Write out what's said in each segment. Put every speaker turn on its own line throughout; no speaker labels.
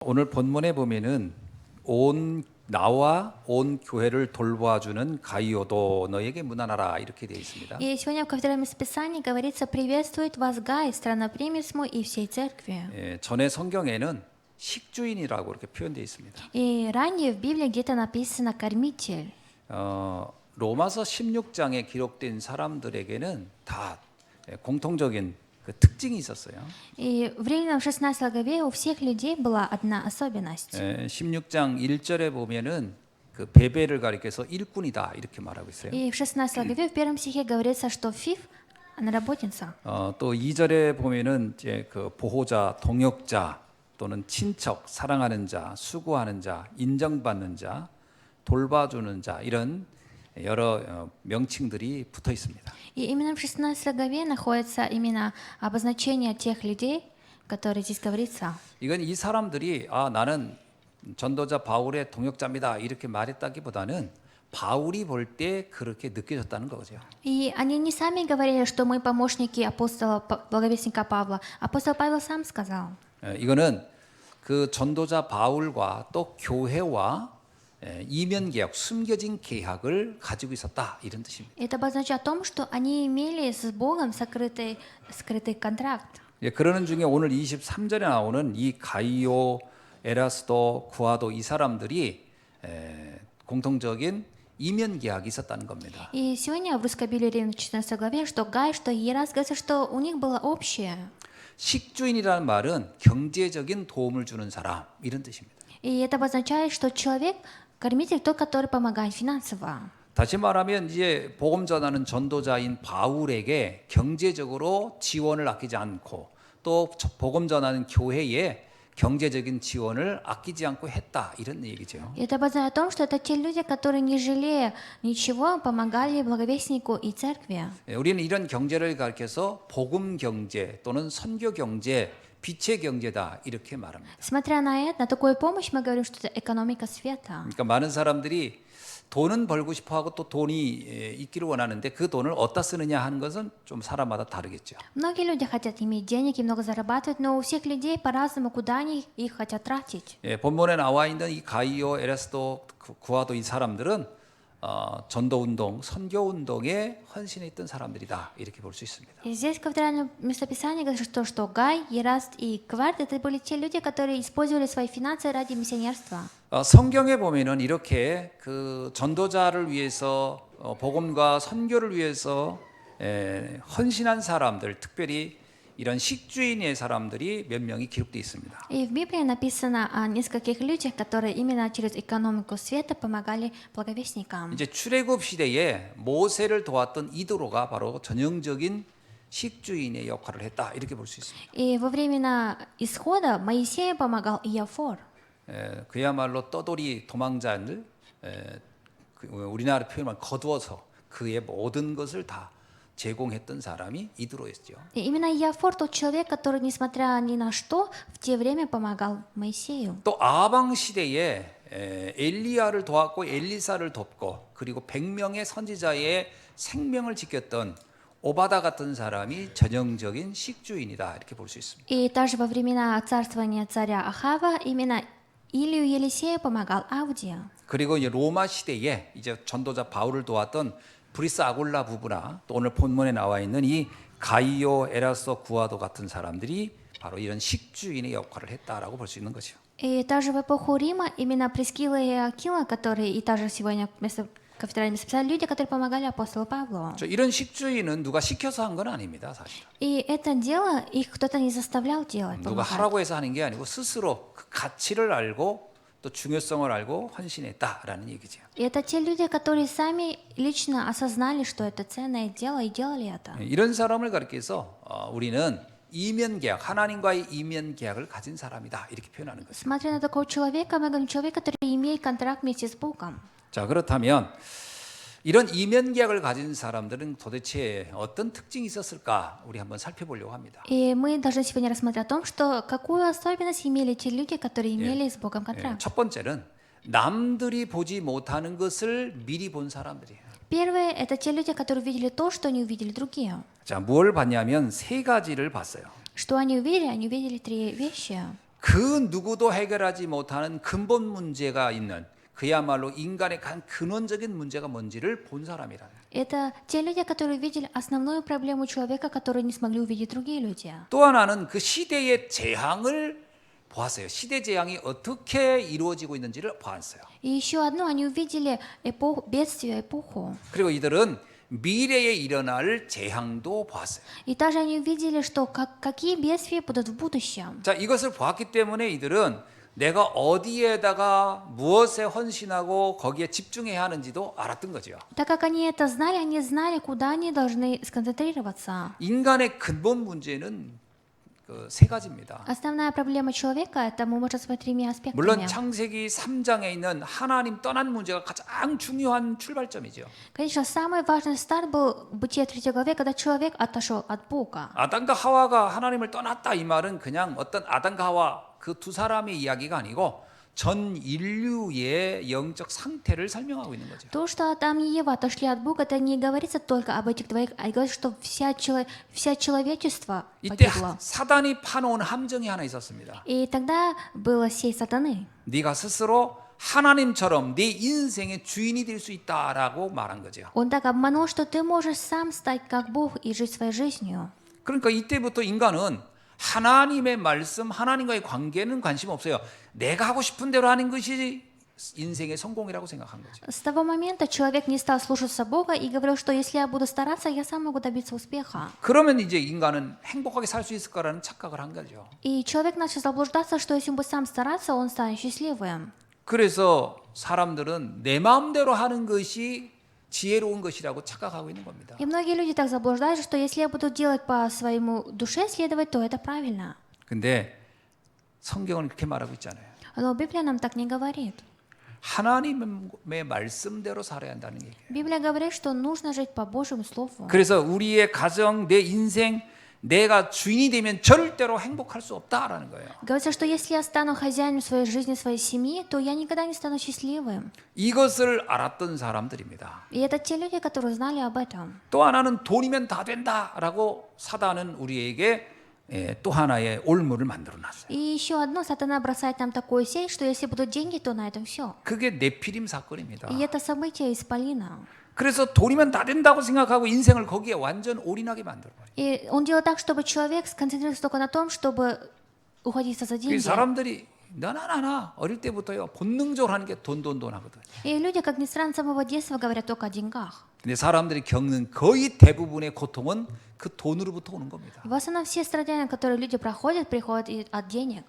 오늘 본문에 보면은 나와 온 교회를 돌봐주는 가이오도 너에게 문안하라 이렇게 되어 있습니다.
И сегодня в кафедральном расписании говорится: «Приветствует вас Гай, страннопримесму и всей церкви».
전에 성경에는 식주인이라고 이렇게 표현되어 있습니다.
И ранее в Библии где-то написано «кормитель».
로마서 16장에 기록된 사람들에게는 다 공통적인 그 특징이 있었어요.
И в Римлянам 16 главе у всех людей была одна особенность.
16장 1절에 보면은 그 베베를 가리켜서 일꾼이다 이렇게 말하고 있어요.
И в 16 главе в первом стихе говорится, что Фив, она работница.
또 2절에 보면은 이제 그 보호자, 동역자 또는 친척, 사랑하는 자, 수고하는 자, ин정받는 자, 돌봐주는 자 이런 여러 명칭들이 붙어 있습니다.
И именно в 16 главе находится именно обозначение тех людей, которые здесь говорится.
이건 이 사람들이 나는 전도자 바울의 동역자입니다 이렇게 말했다기보다는 바울이 볼 때 그렇게 느껴졌다는 거죠.
И они не сами говорили, что мы помощники апостола, благовестника Павла. Апостол Павел сам сказал.
이거는 그 전도자 바울과 또 교회와 이면 계약, 숨겨진 계약을 가지고 있었다 이런 뜻입니다.
Это обозначает о том, что они имели с Богом скрытый контракт.
그러는 중에 오늘 23절에 나오는 이 가이오, 에라스도, 구아도 이 사람들이 공통적인 이면 계약이 있었다는 겁니다.
И сегодня в Русской Библии Римлянам 14 главе, что Гай, что Иерас, говорится, что у них было общее.
식주인이라는 말은 경제적인 도움을 주는 사람 이런 뜻입니다.
И это обозначает, что человек, кормитель, тот, который помогает финансово.
다시 말하면 이제 복음 전하는 전도자인 바울에게 경제적으로 지원을 아끼지 않고 또 복음 전하는 교회에 경제적인 지원을 아끼지 않고 했다 이런 얘기죠.
И это обозначает о том, что это те люди, которые, не жалея ничего, помогали благовестнику и церкви.
우리는 이런 경제를 가리켜서 복음 경제 또는 선교 경제, 빛의 경제다 이렇게 말합니다.
Смотря на это, на такую помощь, мы говорим, что это экономика света.
그러니까 많은 사람들이 돈은 벌고 싶어하고 또 돈이 있기를 원하는데 그 돈을 어디다 쓰느냐 하는 것은 좀 사람마다 다르겠죠.
Многие люди хотят иметь денег и много зарабатывать, но у всех людей по-разному, куда они их хотят тратить.
본문에 나와 있는 이 가이오, 에라스도, 구아도 이 사람들은 전도 운동, 선교 운동에 헌신했던 사람들이다 이렇게 볼 수 있습니다.
И здесь в кафедральном местописании говорится, что Гай, Ераст и Кварт — это были те люди, которые использовали свои финансы ради миссионерства.
성경에 보면은 이렇게 그 전도자를 위해서 복음과 선교를 위해서 헌신한 사람들, 특별히 이런 식주인의 사람들이 몇 명이 기록되어 있습니다.
И в Библии написано о нескольких людях, которые именно через экономику света помогали благовестникам.
이제 출애굽 시대에 모세를 도왔던 이도로가 바로 전형적인 식주인의 역할을 했다 이렇게 볼 수 있습니다.
И во времена исхода Моисею помогал Иофор.
그야말로 떠돌이 도망자를 우리나라 표현만 거두어서 그의 모든 것을 다 제공했던 사람이 이드로였죠.
И именно Иофор тот человек, который, несмотря ни на что, в те время помогал Моисею.
또 아방 시대에 엘리야를 도왔고 엘리사를 돕고 그리고 100명의 선지자의 생명을 지켰던 오바다 같은 사람이 전형적인 식주인이다 이렇게 볼 수 있습니다.
И также во времена царствования царя Ахава именно Илию Елисею помогал Авдия.
그리고 이제 로마 시대에 이제 전도자 바울을 도왔던 브리스 아굴라 부부나 또 오늘 본문에 나와 있는 이 가이오, 에라소, 구아도 같은 사람들이 바로 이런 식주인의 역할을 했다라고 볼 수 있는 거죠.
И также в эпоху Рима именно Прискила и Акила, которые и также сегодня вместо кафедрального местописания, люди, которые помогали апостолу Павлу.
이런 식주인은 누가 시켜서 한 건 아닙니다, 사실은.
И это дело их кто-то не заставлял делать.
누가 하라고 해서 하는 게 아니고 스스로 그 가치를 알고 또 중요성을 알고 헌신했다라는 얘기죠.
И это те люди, которые сами лично осознали, что это ценное дело, и делали это.
이런 사람을 가리켜서 우리는 이면 계약, 하나님과의 이면 계약을 가진 사람이다 이렇게 표현하는 거죠.
Смотря на такого человека, мы говорим, человек, который имеет контракт вместе с Богом.
자, 그렇다면 이런 이면 계약을 가진 사람들은 도대체 어떤 특징이 있었을까 우리 한번 살펴보려고 합니다.
И мы должны сегодня рассмотреть о том, что какую особенность имели те люди, которые имели с Богом контракт.
첫 번째는 남들이 보지 못하는 것을 미리 본 사람들이에요.
Первые — это те люди, которые увидели то, что не увидели другие.
자, 뭘 봤냐면 세 가지를 봤어요.
Что они увидели? Они увидели три вещи.
그 누구도 해결하지 못하는 근본 문제가 있는 그야말로 인간의 간 근원적인 문제가 뭔지를 본 사람이라.
Это те люди, которые увидели основную проблему человека, которую не смогли увидеть другие люди.
또 하나는 그 시대의 재앙을 보았어요. 시대 재앙이 어떻게 이루어지고 있는지를 보았어요.
И еще одно, они увидели эпоху, бедствие, эпоху.
그리고 이들은 미래에 일어날 재앙도 보았어요.
И также они увидели, что какие бедствия будут в будущем.
자, 이것을 보았기 때문에 이들은 내가 어디에다가 무엇에 헌신하고 거기에 집중해야 하는지도 알았던 거죠.
Так как они это знали, они знали, куда они должны сконцентрироваться.
인간의 근본 문제는 그 세 가지입니다.
Основная проблема человека, это мы можем смотреть тремя аспектами.
물론 창세기 3장에 있는 하나님 떠난 문제가 가장 중요한 출발점이죠.
Конечно, самый важный старт был в Бытие 3 главе, когда человек отошел от Бога.
아담과 하와가 하나님을 떠났다 이 말은 그냥 어떤 아담과 하와 그 두 사람의 이야기가 아니고 전 인류의 영적 상태를 설명하고 있는 거죠.
То, что Адам и Ева отошли от Бога, это не говорится только об этих двоих, а говорится, что вся человечество
이때
погибло.
사단이 파놓은 함정이 하나 있었습니다.
И тогда была сеть сатаны.
네가 스스로 하나님처럼 네 인생의 주인이 될 수 있다라고 말한 거죠.
Он так обманул, что ты можешь сам стать как Бог и жить своей жизнью.
그러니까 이때부터 인간은 하나님의 말씀, 하나님과의 관계는 관심 없어요. 내가 하고 싶은 대로 하는 것이 인생의 성공이라고 생각한 거죠.
С того момента человек не стал слушаться Бога и говорил, что если я буду стараться, я сам могу добиться успеха.
그러면 이제 인간은 행복하게 살 수 있을 거라는 착각을 한 거죠.
И человек начал заблуждаться, что если он будет сам стараться, он станет счастливым.
그래서 사람들은 내 마음대로 하는 것이 지혜로운 것이라고 착각하고 있는 겁니다.
И многие люди так заблуждаются, что если я буду делать по своему душе следовать, то это правильно.
근데 성경은 그렇게 말하고 있잖아요.
Но Библия нам так не говорит.
하나님의 말씀대로 살아야 한다는 얘기예요.
Библия говорит, что нужно жить по Божьему Слову.
그래서 우리의 가정, 내 인생, 내가 주인이 되면 절대로 행복할 수 없다라는 거예요.
Говорится, что если я стану хозяином своей жизни, своей семьи, то я никогда не стану счастливым.
이것을 알았던 사람들입니다.
И это те люди, которые знали об этом.
또 하나는 돈이면 다 된다라고 사단은 우리에게 또 하나의 올무를 만들어놨어요.
И еще одно, сатана бросает нам такую сеть, что если будут деньги, то на этом все.
그게 네피림 사건입니다.
И это событие исполина.
그래서 돈이면 다 된다고 생각하고 인생을 거기에 완전 올인하게 만들어버려요.
И он делает так, чтобы человек сконцентрировался только на том, чтобы уходиться за деньги.
사람들이 나나 어릴 때부터요 본능적으로 하는 게 돈 하거든.
И люди, как ни странно, с самого детства говорят только о деньгах.
근데 사람들이 겪는 거의 대부분의 고통은 그 돈으로부터 오는 겁니다.
В основном все страдания, которые люди проходят, приходят от денег.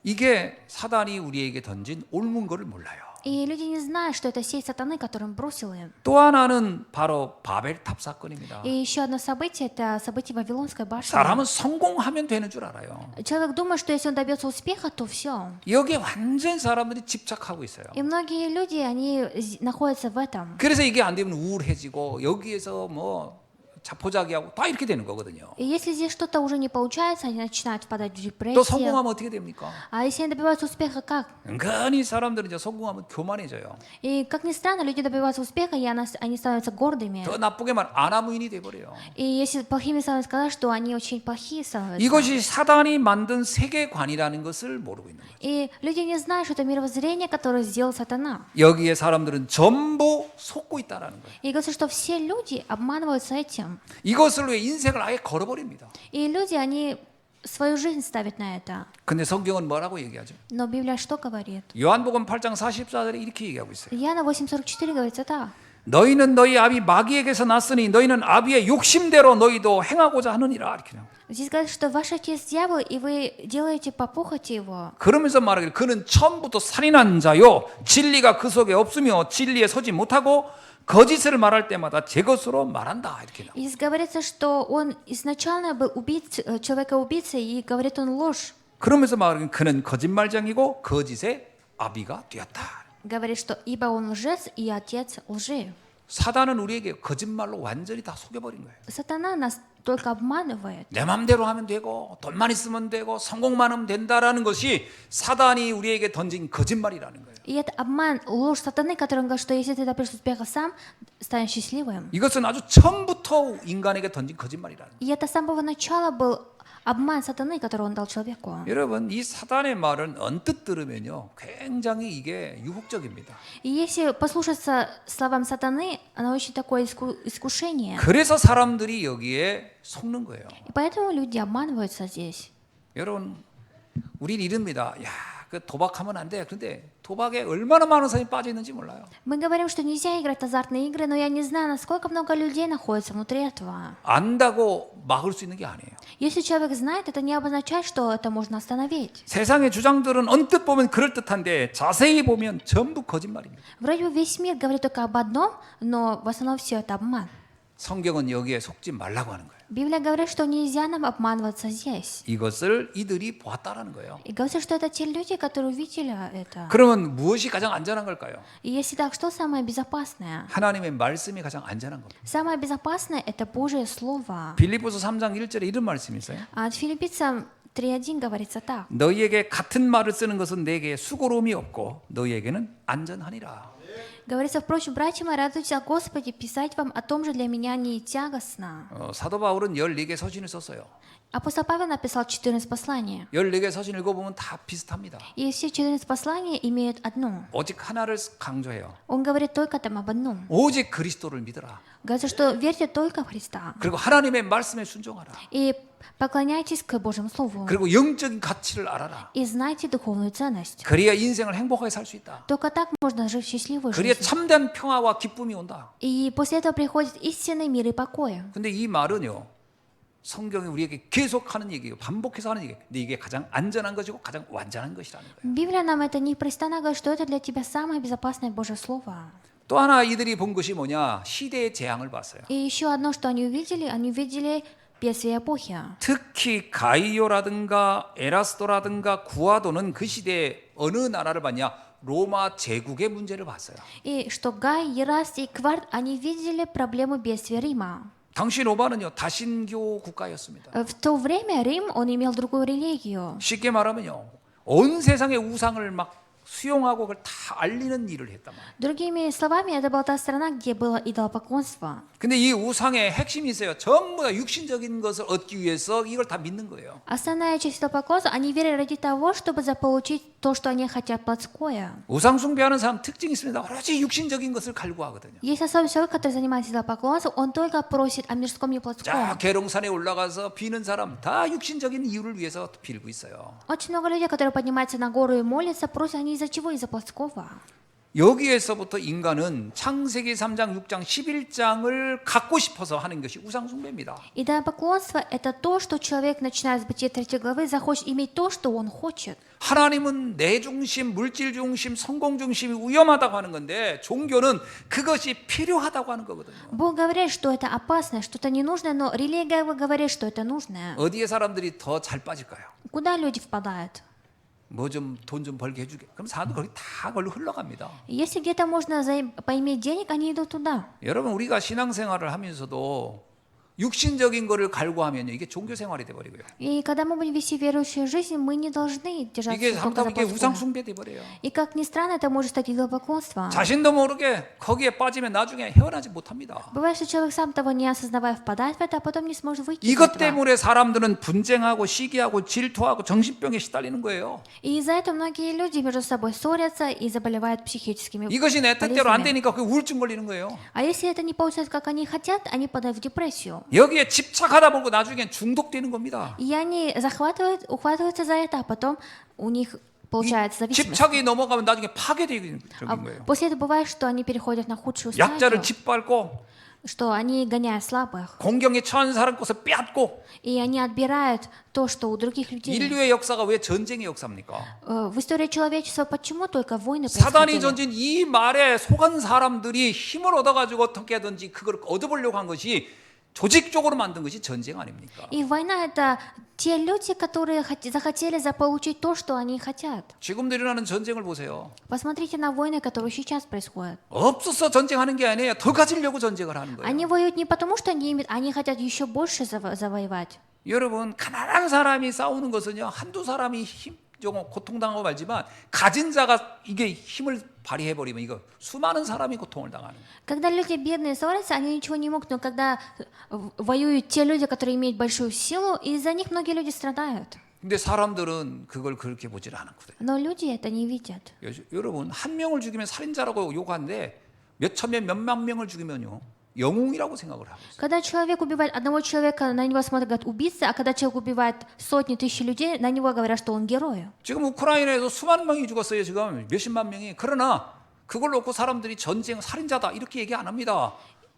이게 사단이 우리에게 던진 올문 거를 몰라요.
И люди не знают, что это сеть сатаны, которую он бросил им.
또 하나는 바로 바벨탑 사건입니다.
И еще одно событие, это событие Вавилонской башни.
사람은 성공하면 되는 줄 알아요.
Человек думает, что если он добьется успеха, то все.
여기에 완전 사람들이 집착하고 있어요.
И многие люди, они находятся в этом.
그래서 이게 안 되면 우울해지고 여기에서 뭐 자포자기하고 다 이렇게 되는 거거든요.
И если здесь что-то уже не получается, они начинают впадать в
또
депрессию.
성공하면 어떻게 됩니까?
А если они добиваются успеха, как?
은근히 사람들은 이제 성공하면 교만해져요.
И как ни странно, люди добиваются успеха, и они становятся гордыми.
더 나쁘게 말 아나무인이 돼버려요.
И если плохими становятся, сказать, что они очень плохие становятся.
이것이 사단이 만든 세계관이라는 것을 모르고 있는 거예요.
И люди не знают, что это мировоззрение, которое сделал сатана.
여기에 사람들은 전부 속고 있다라는 거예요.
И говорится, что все люди обманываются этим.
이것을 위해 인생을 아예 걸어버립니다.
И люди, они свою жизнь ставят на это.
근데 성경은 뭐라고 얘기하죠?
Но Библия что говорит?
요한복음 8장 44절에 이렇게 얘기하고 있어요.
Иоанна 8:44 говорится так.
너희는 너희 아비 마귀에게서 났으니 너희는 아비의 욕심대로 너희도 행하고자 하느니라 이렇게 나와요.
Здесь говорится, что ваш отец дьявол, и вы делаете по похоти его.
그러면서 말하기를 그는 처음부터 살인한 자요 진리가 그 속에 없으며 진리에 서지 못하고 거짓을 말할 때마다 제 것으로 말한다 이렇게 나와요.
И здесь говорится, что он изначально был человека-убийцей, и говорит он ложь.
그러면서 말하기를 그는 거짓말장이고 거짓의 아비가 되었다.
Говорит, что ибо он лжец и отец лжи.
사단은 우리에게 거짓말로 완전히 다 속여버린 거예요.
Сатана нас только обманывает.
내 마음대로 하면 되고 돈만 있으면 되고 성공만 하면 된다라는 것이 사단이 우리에게 던진 거짓말이라는 거예요.
И это обман, ложь сатаны, который говорит, что если ты добьешься успеха сам, станешь счастливым.
이것은 아주 처음부터 인간에게 던진 거짓말이라는 거예요.
И это с самого начала был обман сатаны, который он дал человеку.
여러분, 이 사단의 말은 언뜻 들으면요, 굉장히 이게 유혹적입니다.
И если послушаться словам сатаны, оно очень такое искушение.
그래서 사람들이 여기에 속는 거예요.
И поэтому люди обманываются здесь.
여러분, 우린 이릅니다. 야, 그 도박하면 안 돼. 그런데 도박에 얼마나 많은 사람이 빠져 있는지 몰라요.
Мы говорим, что нельзя играть азартные игры, но я не знаю, насколько много людей находится внутри этого.
안다고 막을 수 있는 게 아니에요.
Если человек знает, это не обозначает, что это можно остановить.
세상의 주장들은 언뜻 보면 그럴듯한데 자세히 보면 전부 거짓말입니다.
Вроде бы весь мир говорит только об одном, но в основном все это обман.
성경은 여기에 속지 말라고 하는 거예요.
Библия говорит, что нельзя нам обманываться здесь.
이것을 이들이 보았다라는 거예요.
И говорится, что это те люди, которые увидели это.
그러면 무엇이 가장 안전한 걸까요?
И если так, что самое безопасное?
하나님의 말씀이 가장 안전한 겁니다.
Самое безопасное – это Божье Слово.
빌립보서 3장 1절에 이런 말씀이 있어요.
А от Филиппийцам 3:1 говорится так.
너희에게 같은 말을 쓰는 것은 내게 수고로움이 없고 너희에게는 안전하니라.
Говорится, впрочем, братья мои, радуйтесь о Господе, писать вам о том же для меня не тягостно.
사도 바울은 14개 서신을 썼어요.
Апостол Павел написал 14 посланий.
14개 서신 읽어보면 다 비슷합니다.
И все 14 посланий имеют одно.
오직 하나를 강조해요.
Он говорит только там об одном.
오직 그리스도를 믿으라.
Говорится, что верьте только в Христа.
그리고 하나님의 말씀에 순종하라.
И поклоняйтесь к Божьему Слову.
그리고 영적인 가치를 알아라.
И знайте духовную ценность.
그래야 인생을 행복하게 살 수 있다.
Только так можно жить счастливой
그래야
жизнью.
참된 평화와 기쁨이 온다.
И после этого приходит истинный мир и покой.
근데 이 말은요, 성경이 우리에게 계속 하는 얘기예요. 반복해서 하는 얘기예요. 근데 이게 가장 안전한 것이고 가장 완전한 것이라는 거예요.
Библия нам это непрестанно говорит, что это для тебя самое безопасное Божье Слово.
또 하나 이들이 본 것이 뭐냐? 시대의 재앙을 봤어요.
И еще одно, что они увидели бедствие эпохи.
특히 가이오라든가 에라스도라든가 구아도는 그 시대에 어느 나라를 봤냐? 로마 제국의 문제를 봤어요.
И что Гай, Ераст и Кварт, они видели проблему бедствия Рима.
당시 로마는요 다신교 국가였습니다.
В то время Рим, он имел другую религию.
쉽게 말하면요 온 세상의 우상을 막 수용하고 그걸 다 알리는 일을 했단 말이에요.
Другими словами, это была та страна, где было идолопоклонство.
근데 이 우상의 핵심이 있어요. 전부 다 육신적인 것을 얻기 위해서 이걸 다 믿는 거예요.
Основная часть идолопоклонства, они верят ради того, чтобы заполучить то, что они хотят плотское.
우상 숭배하는 사람 특징이 있습니다. 오로지 육신적인 것을 갈구하거든요.
Есть особый человек, который занимается идолопоклонством, он только просит о мирском и плотском.
자, 계룡산에 올라가서 비는 사람 다 육신적인 이유를 위해서 빌고 있어요.
Очень много людей, которые поднимаются на гору и молятся, просят они из-за чего? Из-за плотского.
여기에서부터 인간은 창세기 3장, 6장, 11장을 갖고 싶어서 하는 것이 우상 숭배입니다.
Идолопоклонство – это то, что человек, начиная с Бытия 3 главы, захочет иметь то, что он хочет.
하나님은 내 중심, 물질 중심, 성공 중심이 위험하다고 하는 건데 종교는 그것이 필요하다고 하는 거거든요.
Бог говорит, что это опасно, что-то ненужное, но религия говорит, что это нужное.
어디에 사람들이 더 잘 빠질까요?
Куда люди впадают?
뭐 좀 돈 좀 벌게 해주게. 그럼 사람들 거기 다 걸로 흘러갑니다.
Если где-то можно поиметь денег, они идут туда.
여러분 우리가 신앙생활을 하면서도 육신적인 거를 갈구하면요 이게 종교 생활이 돼 버리고요.
И когда мы будем вести верующую жизнь, мы не должны держаться
이게
только
한타면
за
이게 우상
плотское.
숭배 돼 버려요.
И как ни странно, это может стать идолопоклонством.
자신도 모르게 거기에 빠지면 나중에 헤어나지 못합니다.
Бывает, что человек сам того не осознавая впадает в это, а потом не сможет выйти из
이것
этого.
때문에 사람들은 분쟁하고 시기하고 질투하고 정신병에 시달리는 거예요.
И из-за этого многие люди между собой ссорятся и заболевают психическими
이것이 내 뜻대로 안
болезнями.
되니까 그 우울증 걸리는 거예요.
А если это не получается, как они хотят, они падают в депрессию.
여기에 집착하다 보고 나중엔 중독되는 겁니다.
И они ухватываются за это, а потом у них получается зависимость.
집착이 넘어가면 나중에 파괴되는
А
거예요.
после этого бывает, что они переходят на худшую
약자를
стадию,
짓밟고
что они гоняют слабых,
공경에 처한 사람 것을 빼앗고
и они отбирают то, что у других людей.
인류의 역사가 왜 전쟁의 역사입니까?
В истории человечества почему только войны
사단이
происходили?
던진 이 말에 속은 사람들이 힘을 얻어가지고 어떻게 하든지 그걸 얻어보려고 한 것이 조직적으로 만든 것이 전쟁 아닙니까?
И война – это те люди, которые захотели заполучить то, что они хотят.
지금도 일어나는 전쟁을 보세요.
Посмотрите на войны, которые сейчас происходят.
없어서 전쟁하는 게 아니에요. 더 가지려고 전쟁을 하는 거예요.
Они воюют не потому, что они имеют, они хотят еще больше завоевать.
여러분 가난한 사람이 싸우는 것은요 한두 사람이 좀 고통당하고 말지만 가진 자가 이게 힘을 발휘해 버리면 이거 수많은 사람이 고통을 당하는 거예요.
Когда люди бедные ссорятся, они ничего не могут, но когда воюют те люди, которые имеют большую силу, из-за них многие люди страдают.
근데 사람들은 그걸 그렇게 보질 않거든요.
Но люди это не видят.
여러분 한 명을 죽이면 살인자라고 욕하는데 몇천 명, 몇만 명을 죽이면요 영웅이라고 생각을 하고 있어요.
Когда человек убивает одного человека, на него смотрят, говорят, убийца, а когда человек убивает сотни тысяч людей, на него говорят, что он герой.
지금 우크라이나에서 수많은 명이 죽었어요. 지금 몇십만 명이. 그러나 그걸 놓고 사람들이 전쟁 살인자다 이렇게 얘기 안 합니다.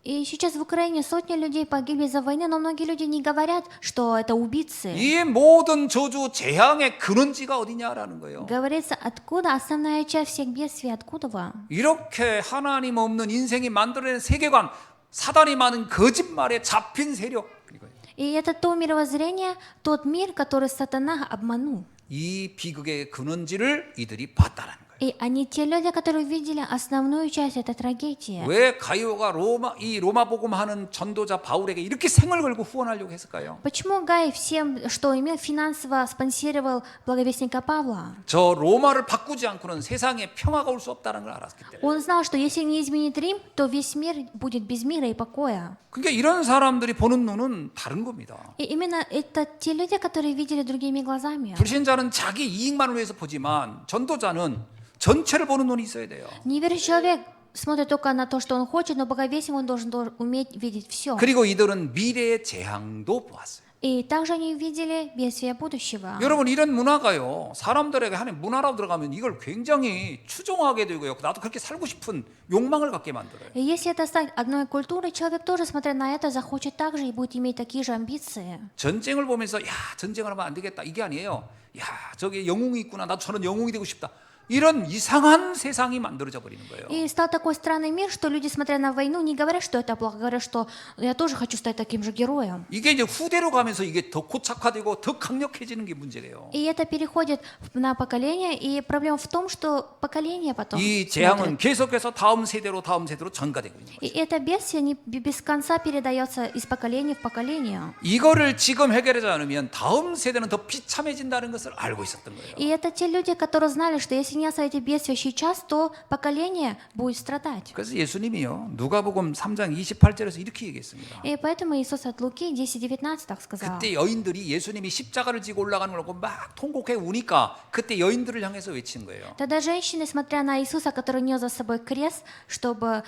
И сейчас в Украине сотни людей погибли из-за войны, но многие люди не говорят, что это убийцы.
이 모든 저주 재앙의 근원지가 어디냐라는 거예요.
Говорится, откуда основная часть всех бедствий, откуда вы?
이렇게 하나님 없는 인생이 만들어낸 세계관, 사단이 많은 거짓말에 잡힌 세력 이거예요.
И это то мировоззрение, тот мир, который сатана обманул.
이 비극의 근원지를 이들이 봤다는 거예요.
И они те люди, которые видели основную часть этой трагедии.
왜 가이오가 로마 복음하는 전도자 바울에게 이렇게 생을 걸고 후원하려고 했을까요?
Почему Гай всем, что имел, финансово спонсировал благовестника Павла?
저 로마를 바꾸지 않고는 세상에 평화가 올 수 없다는 걸 알았기 때문에.
Он знал, что если не изменит Рим, то весь мир будет без мира и покоя.
그러니까 이런 사람들이 보는 눈은 다른 겁니다.
И именно это те люди, которые видели другими глазами.
불신자는 자기 이익만을 위해서 보지만 전도자는 전체를 보는 눈이 있어야 돼요.
Неверующий человек смотрит только на то, что он хочет, но благовестник он должен уметь видеть все.
그리고 이들은 미래의 재앙도 보았어요.
И также они видели бедствие будущего.
여러분 이런 문화가요. 사람들에게 하나님 문화라고 들어가면 이걸 굉장히 추종하게 되고요. 나도 그렇게 살고 싶은 욕망을 갖게 만들어요.
И если это стать одной культурой, человек тоже, смотря на это, захочет так же и будет иметь такие же амбиции.
전쟁을 보면서 야 전쟁을 하면 안 되겠다 이게 아니에요. 야 저기 영웅이 있구나. 나도 저런 영웅이 되고 싶다. 이런 이상한 세상이 만들어져 버리는 거예요.
И стал такой странный мир, что люди, смотря на войну, не говорят, что это плохо, говорят, что я тоже хочу стать таким же героем.
이게 이제 후대로 가면서 이게 더 고착화되고 더 강력해지는 게 문제예요.
И это переходит на поколение, и проблема в том, что поколение потом
이
смотрит.
재앙은 계속해서 다음 세대로 전가되고 있는 거예요.
И это бедствие без конца передается из поколения в поколение.
이거를 지금 해결하지 않으면 다음 세대는 더 비참해진다는 것을 알고 있었던 거예요.
И это те люди, которые знали, что если не оставить эти бедствия сейчас, то поколение будет страдать.
그래서 예수님이요 누가복음 3장 28절에서 이렇게 얘기했습니다.
И поэтому Иисус от Луки 10:19 так сказал.
그때 여인들이 예수님이 십자가를 지고 올라가는 걸 보고 막 통곡해 우니까 그때 여인들을 향해서 외치는 거예요.
Тогда женщины, смотря на Иисуса, который нес за собой крест, чтобы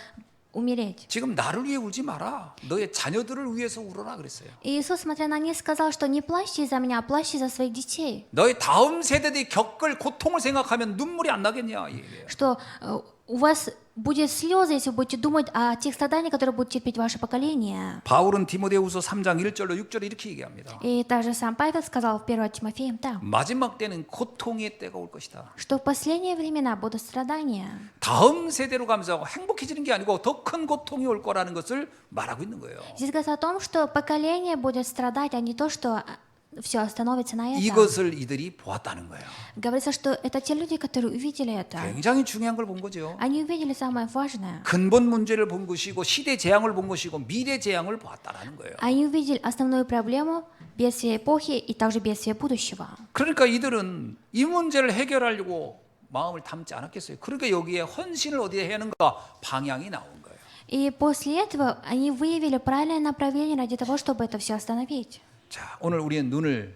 умереть.
지금 나를 위해 울지 마라. 너의 자녀들을 위해서 울어라 그랬어요.
И Иисус, смотря на них, сказал, что не плачьте из-за меня, а плачьте за своих детей.
너의 다음 세대들이 겪을 고통을 생각하면 눈물이 안 나겠냐 이 얘기예요.
Что у вас будет слезы, если вы будете думать о тех страданиях, которые будут терпеть ваше поколение.
바울은 디모데후서 3장 1절로 6절에 이렇게 얘기합니다.
И также сам Павел сказал в 1 Тимофеям так,
마지막 때는 고통의 때가 올 것이다.
что в последние времена будут страдания.
다음 세대로 가면서 행복해지는 게 아니고 더 큰 고통이 올 거라는 것을 말하고 있는 거예요.
Здесь говорится о том, что поколение будет страдать, а не то, что все остановится на этом.
이것을 이들이 보았다는 거예요.
Говорится, что это те люди, которые увидели это.
굉장히 중요한 걸 본 거죠.
Они увидели самое важное.
근본 문제를 본 것이고 시대 재앙을 본 것이고 미래 재앙을 보았다라는 거예요.
Они увидели основную проблему, бедствие эпохи и также бедствие будущего.
그러니까 이들은 이 문제를 해결하려고 마음을 담지 않았겠어요. 그러니까 여기에 헌신을 어디에 해야 하는가 방향이 나온 거예요.
И после этого они выявили правильное направление ради того, чтобы это все остановить.
자, 오늘 우리의 눈을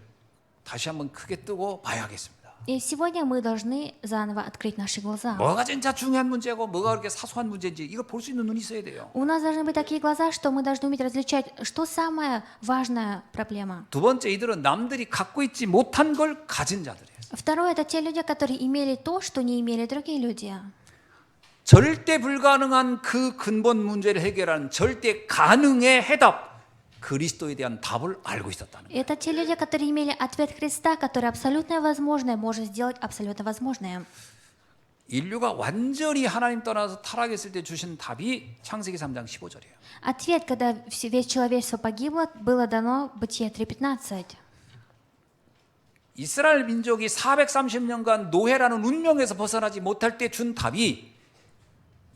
다시 한번 크게 뜨고 봐야겠습니다.
И сегодня мы должны заново открыть наши глаза.
뭐가 진짜 중요한 문제고 뭐가 그렇게 사소한 문제인지 이걸 볼 수 있는 눈이 있어야 돼요.
У нас должны быть такие глаза, что мы должны уметь различать, что самая важная проблема.
두 번째 이들은 남들이 갖고 있지 못한 걸 가진 자들이에요.
Второе, это те люди, которые имели то, что не имели другие люди.
절대 불가능한 그 근본 문제를 해결하는 절대 가능의 해답 그리스도에 대한 답을 알고 있었다는 거예요.
Это те люди, которые имели ответ Христа, который абсолютно возможное может сделать абсолютно возможное.
인류가 완전히 하나님 떠나서 타락했을 때 주신 답이 창세기 3장 15절이에요.
Ответ, когда весь человечество погибло, было дано в Бытие 3:15.
이스라엘 민족이 430년간 노예라는 운명에서 벗어나지 못할 때 준 답이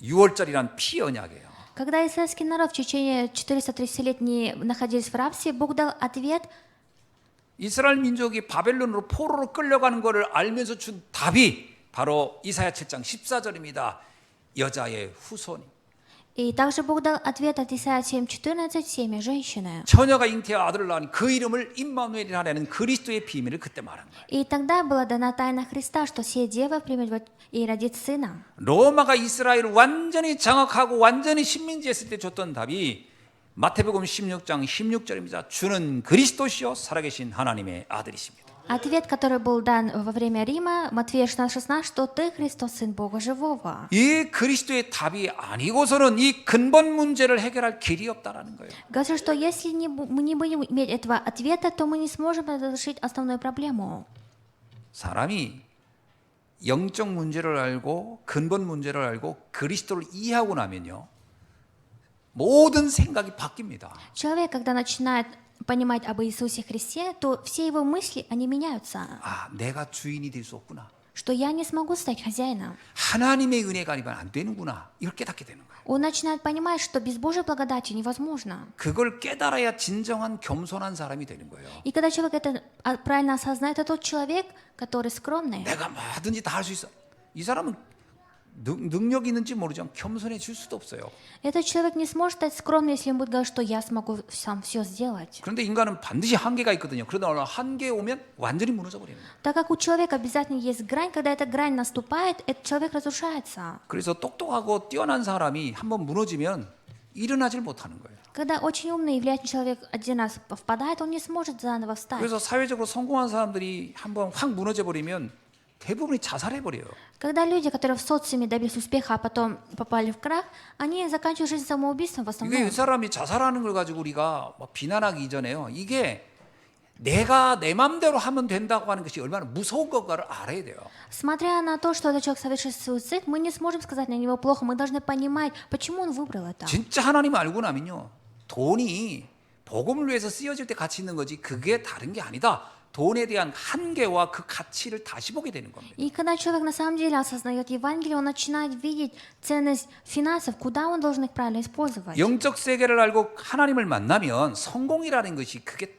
6월절이란 피 언약이에요.
Когда израильский народ в течение 430 лет не находились в рабстве, Бог дал ответ.
이스라엘 민족이 바벨론으로 포로로 끌려가는 것을 알면서 준 답이 바로 이사야 7장 14절입니다. 여자의 후손이.
И также Бог дал ответ от Исаия 7:14 семя женщины.
처녀가 잉태와 아들을 낳으니 그 이름을 임마누엘이라 하는 그리스도의 비밀을 그때 말한 거예요.
И тогда была дана тайна Христа, что сия дева примет и родит сына.
로마가 이스라엘을 완전히 장악하고 완전히 식민지했을 때 줬던 답이 마태복음 16장 16절입니다. 주는 그리스도시요 살아계신 하나님의 아들이십니다.
Ответ, который был дан во время Рима, Матфея 16:16, что ты Христос, Сын Бога Живого.
이 그리스도의 답이 아니고서는 이 근본 문제를 해결할 길이 없다라는 거예요.
Говорится, что если мы не будем иметь этого ответа, то мы не сможем разрешить основную проблему.
사람이 영적 문제를 알고 근본 문제를 알고 그리스도를 이해하고 나면요. 모든 생각이 바뀝니다.
Человек, когда начинает понимать об Иисусе Христе, то все его мысли, они меняются.
아, 내가 주인이 될 수 없구나.
Что я не смогу стать хозяином.
하나님의 은혜가 아니면 안 되는구나. 이걸 깨닫게 되는 거예요.
Он начинает понимать, что без Божьей благодати невозможно.
그걸 깨달아야 진정한 겸손한 사람이 되는 거예요.
И когда человек это правильно осознает, это тот человек, который скромный.
내가 뭐든지 다 할 수 있어. 이 사람은 능력이 있는지 모르지만 겸손해질 수도 없어요.
Этот человек не сможет стать скромным, если он будет говорить, что я смогу сам все сделать.
그런데 인간은 반드시 한계가 있거든요. 그러다 어느 한계에 오면 완전히 무너져 버리는 거예요.
Так как у человека обязательно есть грань, когда эта грань наступает, этот человек разрушается.
그래서 똑똑하고 뛰어난 사람이 한번 무너지면 일어나질 못하는 거예요.
Когда очень умный и влиятельный человек один раз впадает, он не сможет заново встать.
그래서 사회적으로 성공한 사람들이 한번 확 무너져 버리면 대부분이 자살해 버려요.
Когда люди, которые в социуме добились успеха, а потом попали в крах, они заканчивают жизнь самоубийством в
이게
основном.
이 사람이 자살하는 걸 가지고 우리가 뭐 비난하기 이전에요. 이게 내가 내 맘대로 하면 된다고 하는 것이 얼마나 무서운 것가를 알아야 돼요.
Смотря на то, что этот человек совершит суицид, мы не сможем сказать на него плохо, мы должны понимать, почему он выбрал это.
진짜 하나님 알고 나면요. 돈이 복음을 위해서 쓰여질 때 가치 있는 거지 그게 다른 게 아니다. 돈에 대한 한계와 그 가치를 다시 보게 되는 겁니다.
И когда человек на самом деле осознает Евангелие, он начинает видеть ценность финансов, куда он должен их правильно использовать.
영적 세계를 알고 하나님을 만나면 성공이라는 것이 그게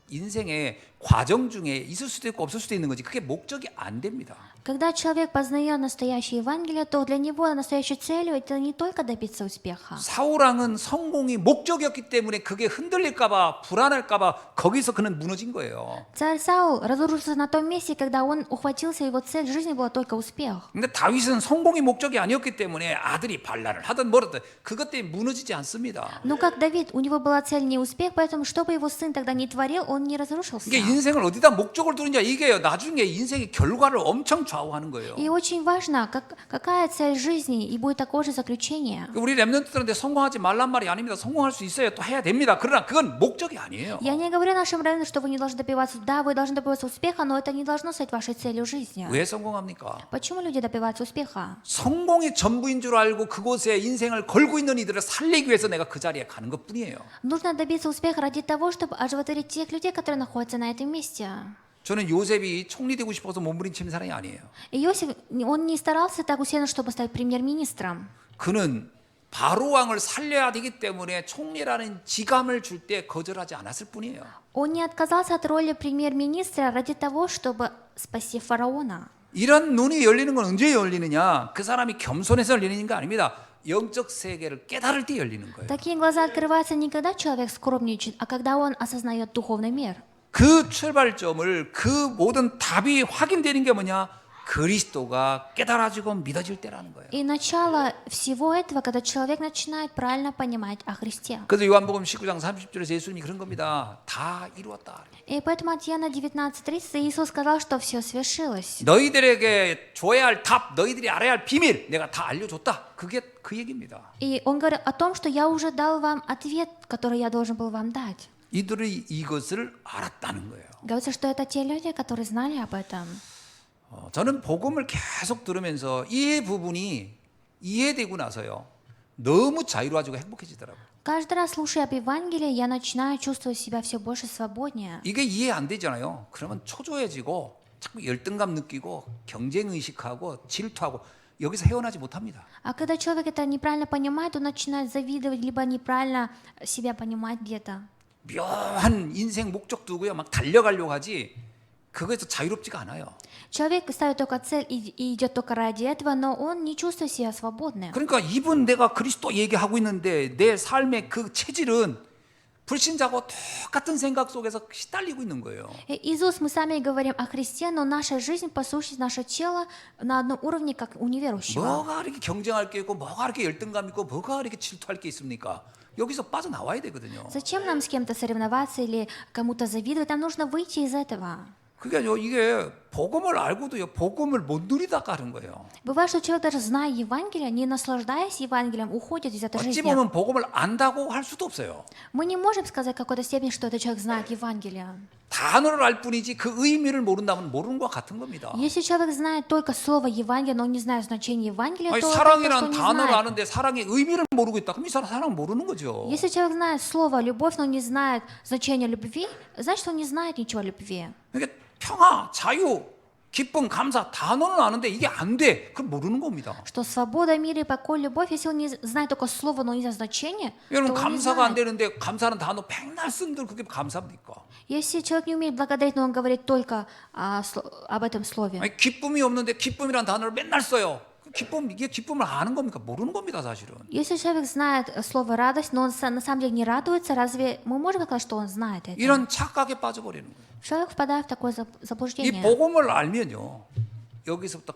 인생의 과정 중에 있을 수도 있고 없을 수도 있는 거지 그게 목적이 안 됩니다.
Когда человек познает настоящее Евангелие, то для него настоящей целью это не только добиться успеха.
사울왕은 성공이 목적이었기 때문에 그게 흔들릴까봐 불안할까봐 거기서 그는 무너진 거예요.
Царь Саул разрушился на том месте, когда он ухватился, его цель жизни была только успех.
근데 다윗은 성공이 목적이 아니었기 때문에 아들이 반란을 하든 뭐든 그것 때문에 무너지지 않습니다.
Но как Давид, у него была цель не успех, поэтому что бы его сын тогда не творил, он не разрушился.
이게 인생을 어디다 목적을 두느냐 이게요. 나중에 인생의 결과를 엄청 좌우하는 거예요.
И очень важно, какая цель жизни, и будет такое же заключение.
우리 렘넌트들한테 성공하지 말란 말이 아닙니다. 성공할 수 있어요. 또 해야 됩니다. 그러나 그건 목적이 아니에요.
Я не говорю нашим раввинам, что вы не должны добиваться, да, вы должны добиваться успеха, но это не должно стать вашей целью жизни.
왜 성공합니까?
Почему люди добиваются успеха?
성공이 전부인 줄 알고 그곳에 인생을 걸고 있는 이들을 살리기 위해서 내가 그 자리에 가는 것뿐이에요.
Нужно добиться успеха ради того, чтобы оживотворить тех людей, которые находятся на этом месте.
저는 요셉이 총리 되고 싶어서 몸부림치는 사람이 아니에요.
И Иосиф, он не старался так усиленно, чтобы стать премьер-министром.
그는 바로 왕을 살려야 되기 때문에 총리라는 지감을 줄 때 거절하지 않았을 뿐이에요.
Он не отказался от роли премьер-министра ради того, чтобы спасти фараона.
이런 눈이 열리는 건 언제 열리느냐? 그 사람이 겸손해서 열리는 게 아닙니다. 영적 세계를 깨달을 때 열리는 거예요.
Такие глаза открываются не когда человек скромничает, а когда он осознает духовный мир.
그 출발점을 그 모든 답이 확인되는 게 뭐냐? 그리스도가 깨달아지고 믿어질 때라는 거예요.
И начало всего этого, когда человек начинает правильно понимать о Христе.
그래서 요한복음 19장 30절에서 예수님이 그런 겁니다. 다 이루었다.
И поэтому от Иоанна 19:30 Иисус сказал, что все свершилось.
너희들에게 줘야 할 답, 너희들이 알아야 할 비밀, 내가 다 알려줬다. 그게 그 얘기입니다.
И он говорит о том, что я уже дал вам ответ, который я должен был вам дать.
이들이 이것을 알았다는 거예요.
Говорится, что это те люди, которые знали об этом.
저는 복음을 계속 들으면서 이 부분이 이해되고 나서요. 너무 자유로워지고 행복해지더라고요.
Каждый раз, слушая об Евангелии, я начинаю чувствовать себя все больше свободнее.
이게 이해 안 되잖아요. 그러면 초조해지고 자꾸 열등감 느끼고 경쟁 의식하고 질투하고 여기서 헤어나지 못합니다.
А когда человек это неправильно понимает, он начинает завидовать, либо неправильно себя понимать где-то.
묘한 인생 목적 두고요. 막 달려가려고 하지. 그거에서 자유롭지가 않아요.
Человек ставит только цель и идет только ради этого, но он не чувствует себя свободным.
그러니까 이분 내가 그리스도 얘기하고 있는데 내 삶의 그 체질은 불신자고 똑같은 생각 속에서 시달리고 있는 거예요.
Иисус, мы сами говорим о Христе, но наша жизнь, по сути, наше тело на одном уровне, как у неверующего.
뭐가 이렇게 경쟁할 게 있고 뭐가 이렇게 열등감 있고 뭐가 이렇게 질투할 게 있습니까? 여기서 빠져나와야 되거든요.
Зачем нам с кем-то соревноваться или кому-то завидовать? Нам нужно выйти из этого.
그러니까 이게 복음을 알고도요, 복음을 못 누리다가 하는 거예요.
Бывает, что человек даже зная Евангелие, не наслаждаясь Евангелием, уходит из этой
어찌
жизни.
보면 복음을 안다고 할 수도 없어요.
Мы не можем сказать в какой-то степени, что этот человек знает Евангелие.
단어를 알 뿐이지 그 의미를 모른다면 모르는 것과 같은 겁니다.
Если человек знает только слово Евангелие, но он не знает значения Евангелия,
아니,
то это то, что
사랑이라는
не
단어를
знает.
아는데 사랑의 의미를 모르고 있다. 그럼 이 사람 모르는 거죠.
Если человек знает слово «любовь», но не знает значения любви, значит, он не знает ничего о любви.
그러니까 평화, 자유, 기쁨, 감사 단어는 아는데 이게 안 돼. 그럼 모르는 겁니다.
Что свобода, мир и покой, любовь, если он не знает только слово, но не знает значения, то
여러분
он не
감사가 안
знает.
되는데 감사하는 단어 백날 쓴들 그게 감사입니까?
Если человек не умеет благодарить, но он говорит только об этом слове.
아니, 기쁨이 없는데 기쁨이라는 단어를 맨날 써요. 기쁨, 이게 기쁨을 아는 겁니까? 모르는 겁니다, 사실은.
Если человек знает слово «радость», но он на самом деле не радуется, разве мы можем сказать, что он знает это?
이런 착각에 빠져버리는 거예요.
Человек впадает в такое
이
заблуждение.
복음을 알면요, 여기서부터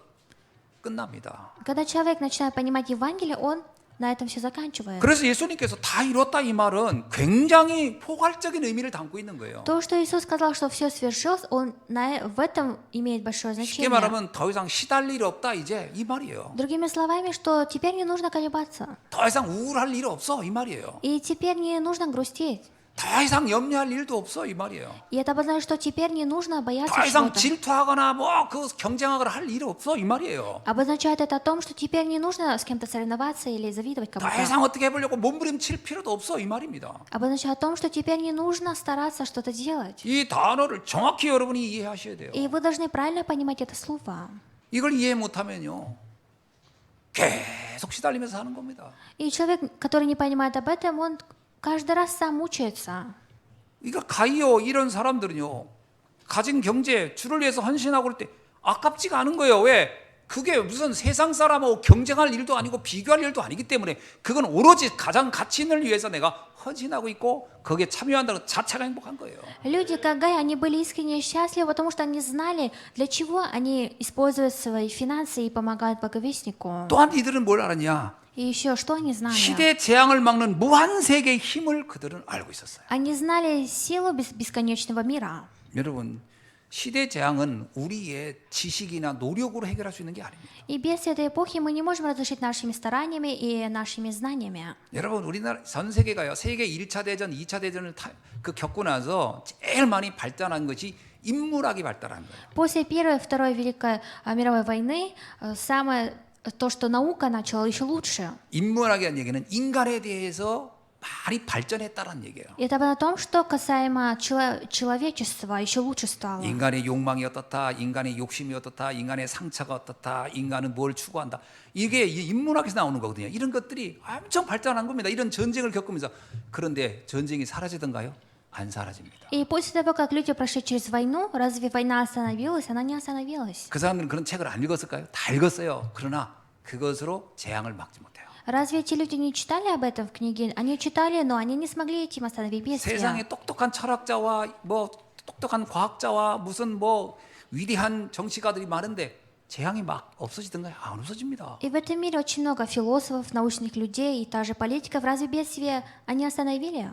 끝납니다.
Когда человек начинает понимать Евангелие, он на этом все заканчивает.
그래서 예수님께서 다 이뤘다 이 말은 굉장히 포괄적인 의미를 담고 있는 거예요.
То, что Иисус сказал, что все свершилось, он в этом имеет большое
쉽게
значение.
말하면 더 이상 시달릴 일 없다 이제 이 말이에요.
Другими словами, что теперь не нужно колебаться.
더 이상 우울할 일 없어 이 말이에요.
И теперь не нужно грустить.
더 이상 염려할 일도 없어 이 말이에요.
И это обозначает, что теперь не нужно бояться
더 이상
чего-то.
질투하거나 뭐 그 경쟁하거나 할 일 없어 이 말이에요.
Обозначает это о том, что теперь не нужно с кем-то соревноваться или завидовать
더
кому-то.
이상 어떻게 해보려고 몸부림칠 필요도 없어 이 말입니다.
Обозначает о том, что теперь не нужно стараться что-то делать.
이 단어를 정확히 여러분이 이해하셔야 돼요.
И вы должны правильно понимать это слово.
이걸 이해 못하면요 계속 시달리면서 사는 겁니다.
И человек, который не понимает об этом, он каждый раз сам мучается.
그러니까 가이오 이런 사람들은요 가진 경제 주를 위해서 헌신하고 그럴 때 아깝지가 않은 거예요. 왜? 그게 무슨 세상 사람하고 경쟁할 일도 아니고 비교할 일도 아니기 때문에 그건 오로지 가장 가치 있는 일 위해서 내가 헌신하고 있고 거기에 참여한다는 자체가 행복한 거예요.
Люди, как Гай, они были искренне счастливы, потому что они знали, для чего они используют свои финансы и помогают благовестнику.
또한 이들은 뭘 알았냐?
И еще, что они знали?
시대 재앙을 막는 무한 세계의 힘을 그들은 알고 있었어요.
Они знали силу бесконечного мира.
여러분, 시대 재앙은 우리의 지식이나 노력으로 해결할 수 있는 게 아닙니다.
И без этой эпохи мы не можем разрешить нашими стараниями и нашими знаниями.
여러분, 우리나라 전 세계가요. 세계 1차 대전, 2차 대전을 겪고 나서 제일 많이 발전한 것이 인문학이 발달한 거예요.
После Первой и Второй Великой мировой войны самое то, что наука начала еще лучше.
인문학이라는 얘기는 인간에 대해서 많이 발전했다는 얘기예요.
Это о том, что касаемо человечества еще лучше стало.
인간의 욕망이 어떻다, 인간의 욕심이 어떻다, 인간의 상처가 어떻다, 인간은 뭘 추구한다. 이게 인문학에서 나오는 거거든요. 이런 것들이 엄청 발전한 겁니다. 이런 전쟁을 겪으면서. 그런데 전쟁이 사라지던가요? 안 사라집니다.
И после того, как люди прошли через войну, разве война остановилась? Она не остановилась.
그 사람들은 그런 책을 안 읽었을까요? 다 읽었어요. 그러나 그것으로 재앙을 막지 못해요.
Разве эти люди не читали об этом в книге? Они читали, но они не смогли этим остановить бедствие.
세상에 똑똑한 철학자와 뭐 똑똑한 과학자와 무슨 뭐 위대한 정치가들이 많은데 재앙이 막 없어지던가요? 안 없어집니다.
И в этом мире очень много философов, научных людей и даже политиков. Разве бедствие они остановили?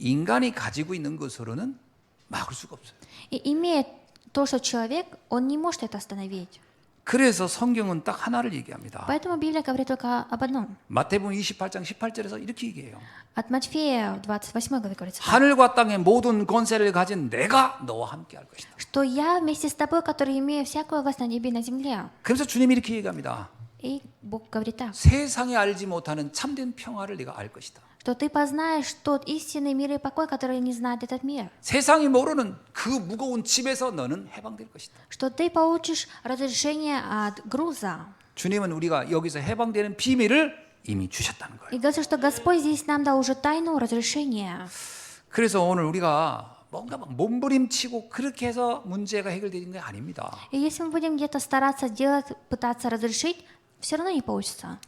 인간이 가지고 있는 것으로는 막을 수가 없어요.
И имея то, что человек, он не может это остановить.
그래서 성경은 딱 하나를 얘기합니다.
Поэтому Библия говорит только об одном.
마태복음 28장 18절에서 이렇게 얘기해요.
От Матфея 28 главе говорится,
하늘과 땅의 모든 권세를 가진 내가 너와 함께 할 것이다.
что я вместе с тобой, который имею всякую власть на небе и на земле.
그래서 주님이 이렇게 얘기합니다.
И Бог говорит так,
세상에 알지 못하는 참된 평화를 네가 알 것이다.
что ты познаешь тот истинный мир и покой, который не знает этот мир.
세상이 모르는 그 무거운 집에서 너는 해방될 것이다.
Что ты получишь разрешение от груза.
주님은 우리가 여기서 해방되는 비밀을 이미 주셨다는 거예요.
И говорится, что Господь здесь нам дал уже тайну разрешения.
그래서 오늘 우리가 뭔가 막 몸부림치고 그렇게 해서 문제가 해결되는 게 아닙니다.
И если мы будем где-то стараться делать, пытаться разрешить, все равно не получится.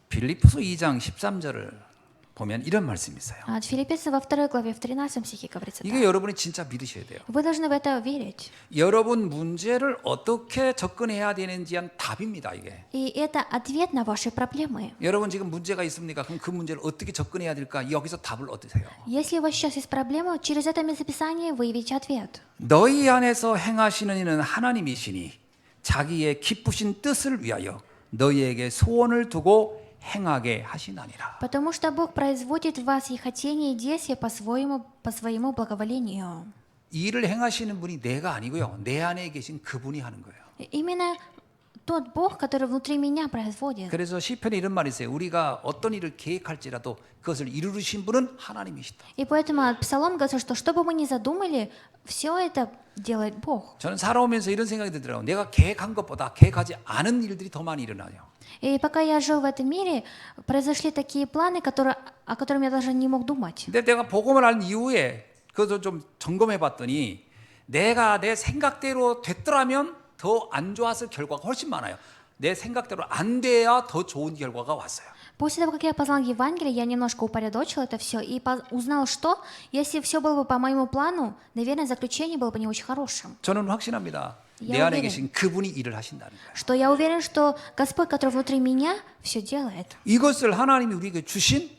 빌립보서 2장 13절을 보면 이런 말씀이 있어요.
От Филиппийцев во 2 главе, в 13 стихе говорится
이게
так.
여러분이 진짜 믿으셔야 돼요.
Вы должны в это верить.
여러분 문제를 어떻게 접근해야 되는지 한 답입니다, 이게.
И это ответ на ваши проблемы.
여러분 지금 문제가 있습니까? 그럼 그 문제를 어떻게 접근해야 될까? 여기서 답을 얻으세요.
Если у вас сейчас есть проблема, через это местописание вы видите ответ.
너희 안에서 행하시는 이는 하나님이시니 자기의 기쁘신 뜻을 위하여 너희에게 소원을 두고 행하게 하시나니라.
Потому что Бог производит в вас и хотение, и действия по своему благоволению.
이 일을 행하시는 분이 내가 아니고요. 내 안에 계신 그분이 하는 거예요.
Именно тот Бог, который внутри меня производит.
그래서 시편에 이런 말이 있어요. 우리가 어떤 일을 계획할지라도 그것을 이루신 분은 하나님이시다.
И поэтому Псалом говорит, что что бы мы ни задумали, все это делает Бог.
저는 살아오면서 이런 생각이 들더라고요. 내가 계획한 것보다 계획하지 않은 일들이 더 많이 일어나요.
И пока я жил в этом мире, произошли такие планы, о которых я даже не мог думать.
근데 내가 복음을 알 이후에 그것을 좀 점검해 봤더니 내가 내 생각대로 됐더라면 더 안 좋았을 결과가 훨씬 많아요. 내 생각대로 안 돼야 더 좋은 결과가 왔어요.
После того, как я познал Евангелие, я немножко упорядочил это все и узнал, что если все было бы по моему плану, наверное, заключение было бы не очень хорошим.
저는 확신합니다.
Я
내 안에
уверен.
계신 그분이 일을 하신다는 거예요.
Что я уверен, что Господь, который внутри меня, все делает.
이것을 하나님이 우리에게 주신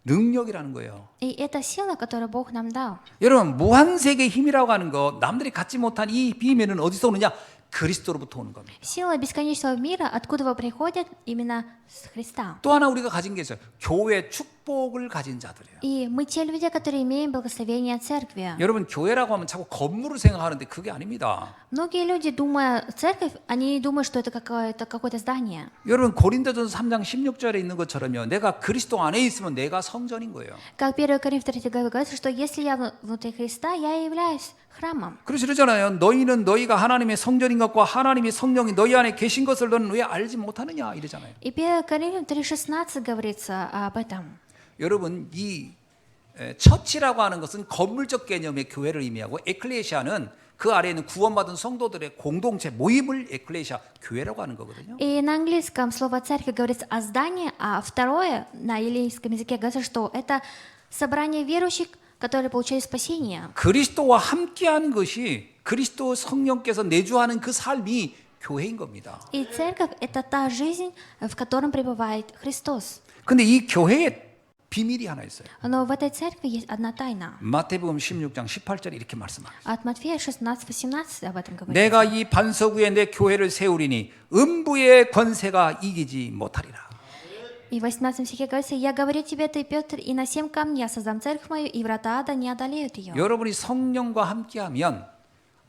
능력이라는 거예요.
И это сила, которую Бог нам дал.
여러분 무한세계의 힘이라고 하는 거 남들이 갖지 못한 이 비밀은 어디서 오느냐? 그리스도로부터 오는 겁니다.
Сила бесконечного мира, откуда вы приходят? Именно с Христа.
또 하나 우리가 가진 게 있어요. 교회 축복을 가진 자들이에요.
И мы те люди, которые имеем благословение церкви.
여러분 교회라고 하면 자꾸 건물을 생각하는데 그게 아닙니다.
Многие люди, думая церковь, они думают, что это какое-то здание.
여러분 고린도전서 3장 16절에 있는 것처럼요. 내가 그리스도 안에 있으면 내가 성전인 거예요.
Как 1 Коринф 3 главе говорится, что если я внутри Христа, я являюсь храмом.
그래서 이러잖아요. 너희는 너희가 하나님의 성전인 것과 하나님의 성령이 너희 안에 계신 것을 너는 왜 알지 못하느냐 이러잖아요.
И 1 Коринфянам 3:16 говорится об этом.
여러분 이 처치라고 하는 것은 건물적 개념의 교회를 의미하고 에클레시아는 그 아래에 있는 구원받은 성도들의 공동체 모임을 에클레시아 교회라고 하는 거거든요.
И на английском слово «церковь» говорится о здании, а второе на эллинском языке говорится, что это собрание верующих, которые получили спасение.
그리스도와 함께하는 것이 그리스도 성령께서 내주하는 그 삶이 교회인 겁니다.
И церковь – это та жизнь, в котором пребывает Христос.
근데 이 교회에 비밀이 하나 있어요.
Но в этой церкви есть одна тайна.
마태복음 16장 18절에 이렇게 말씀합니다.
От Матфея 16:18 об этом говорится.
내가 이 반석 위에 내 교회를 세우리니 음부의 권세가 이기지 못하리라.
И в 18 стихе говорится: «Я говорю тебе, ты, Петр, и на 7 камней я создам церковь мою, и врата ада не одолеют ее».
여러분이 성령과 함께하면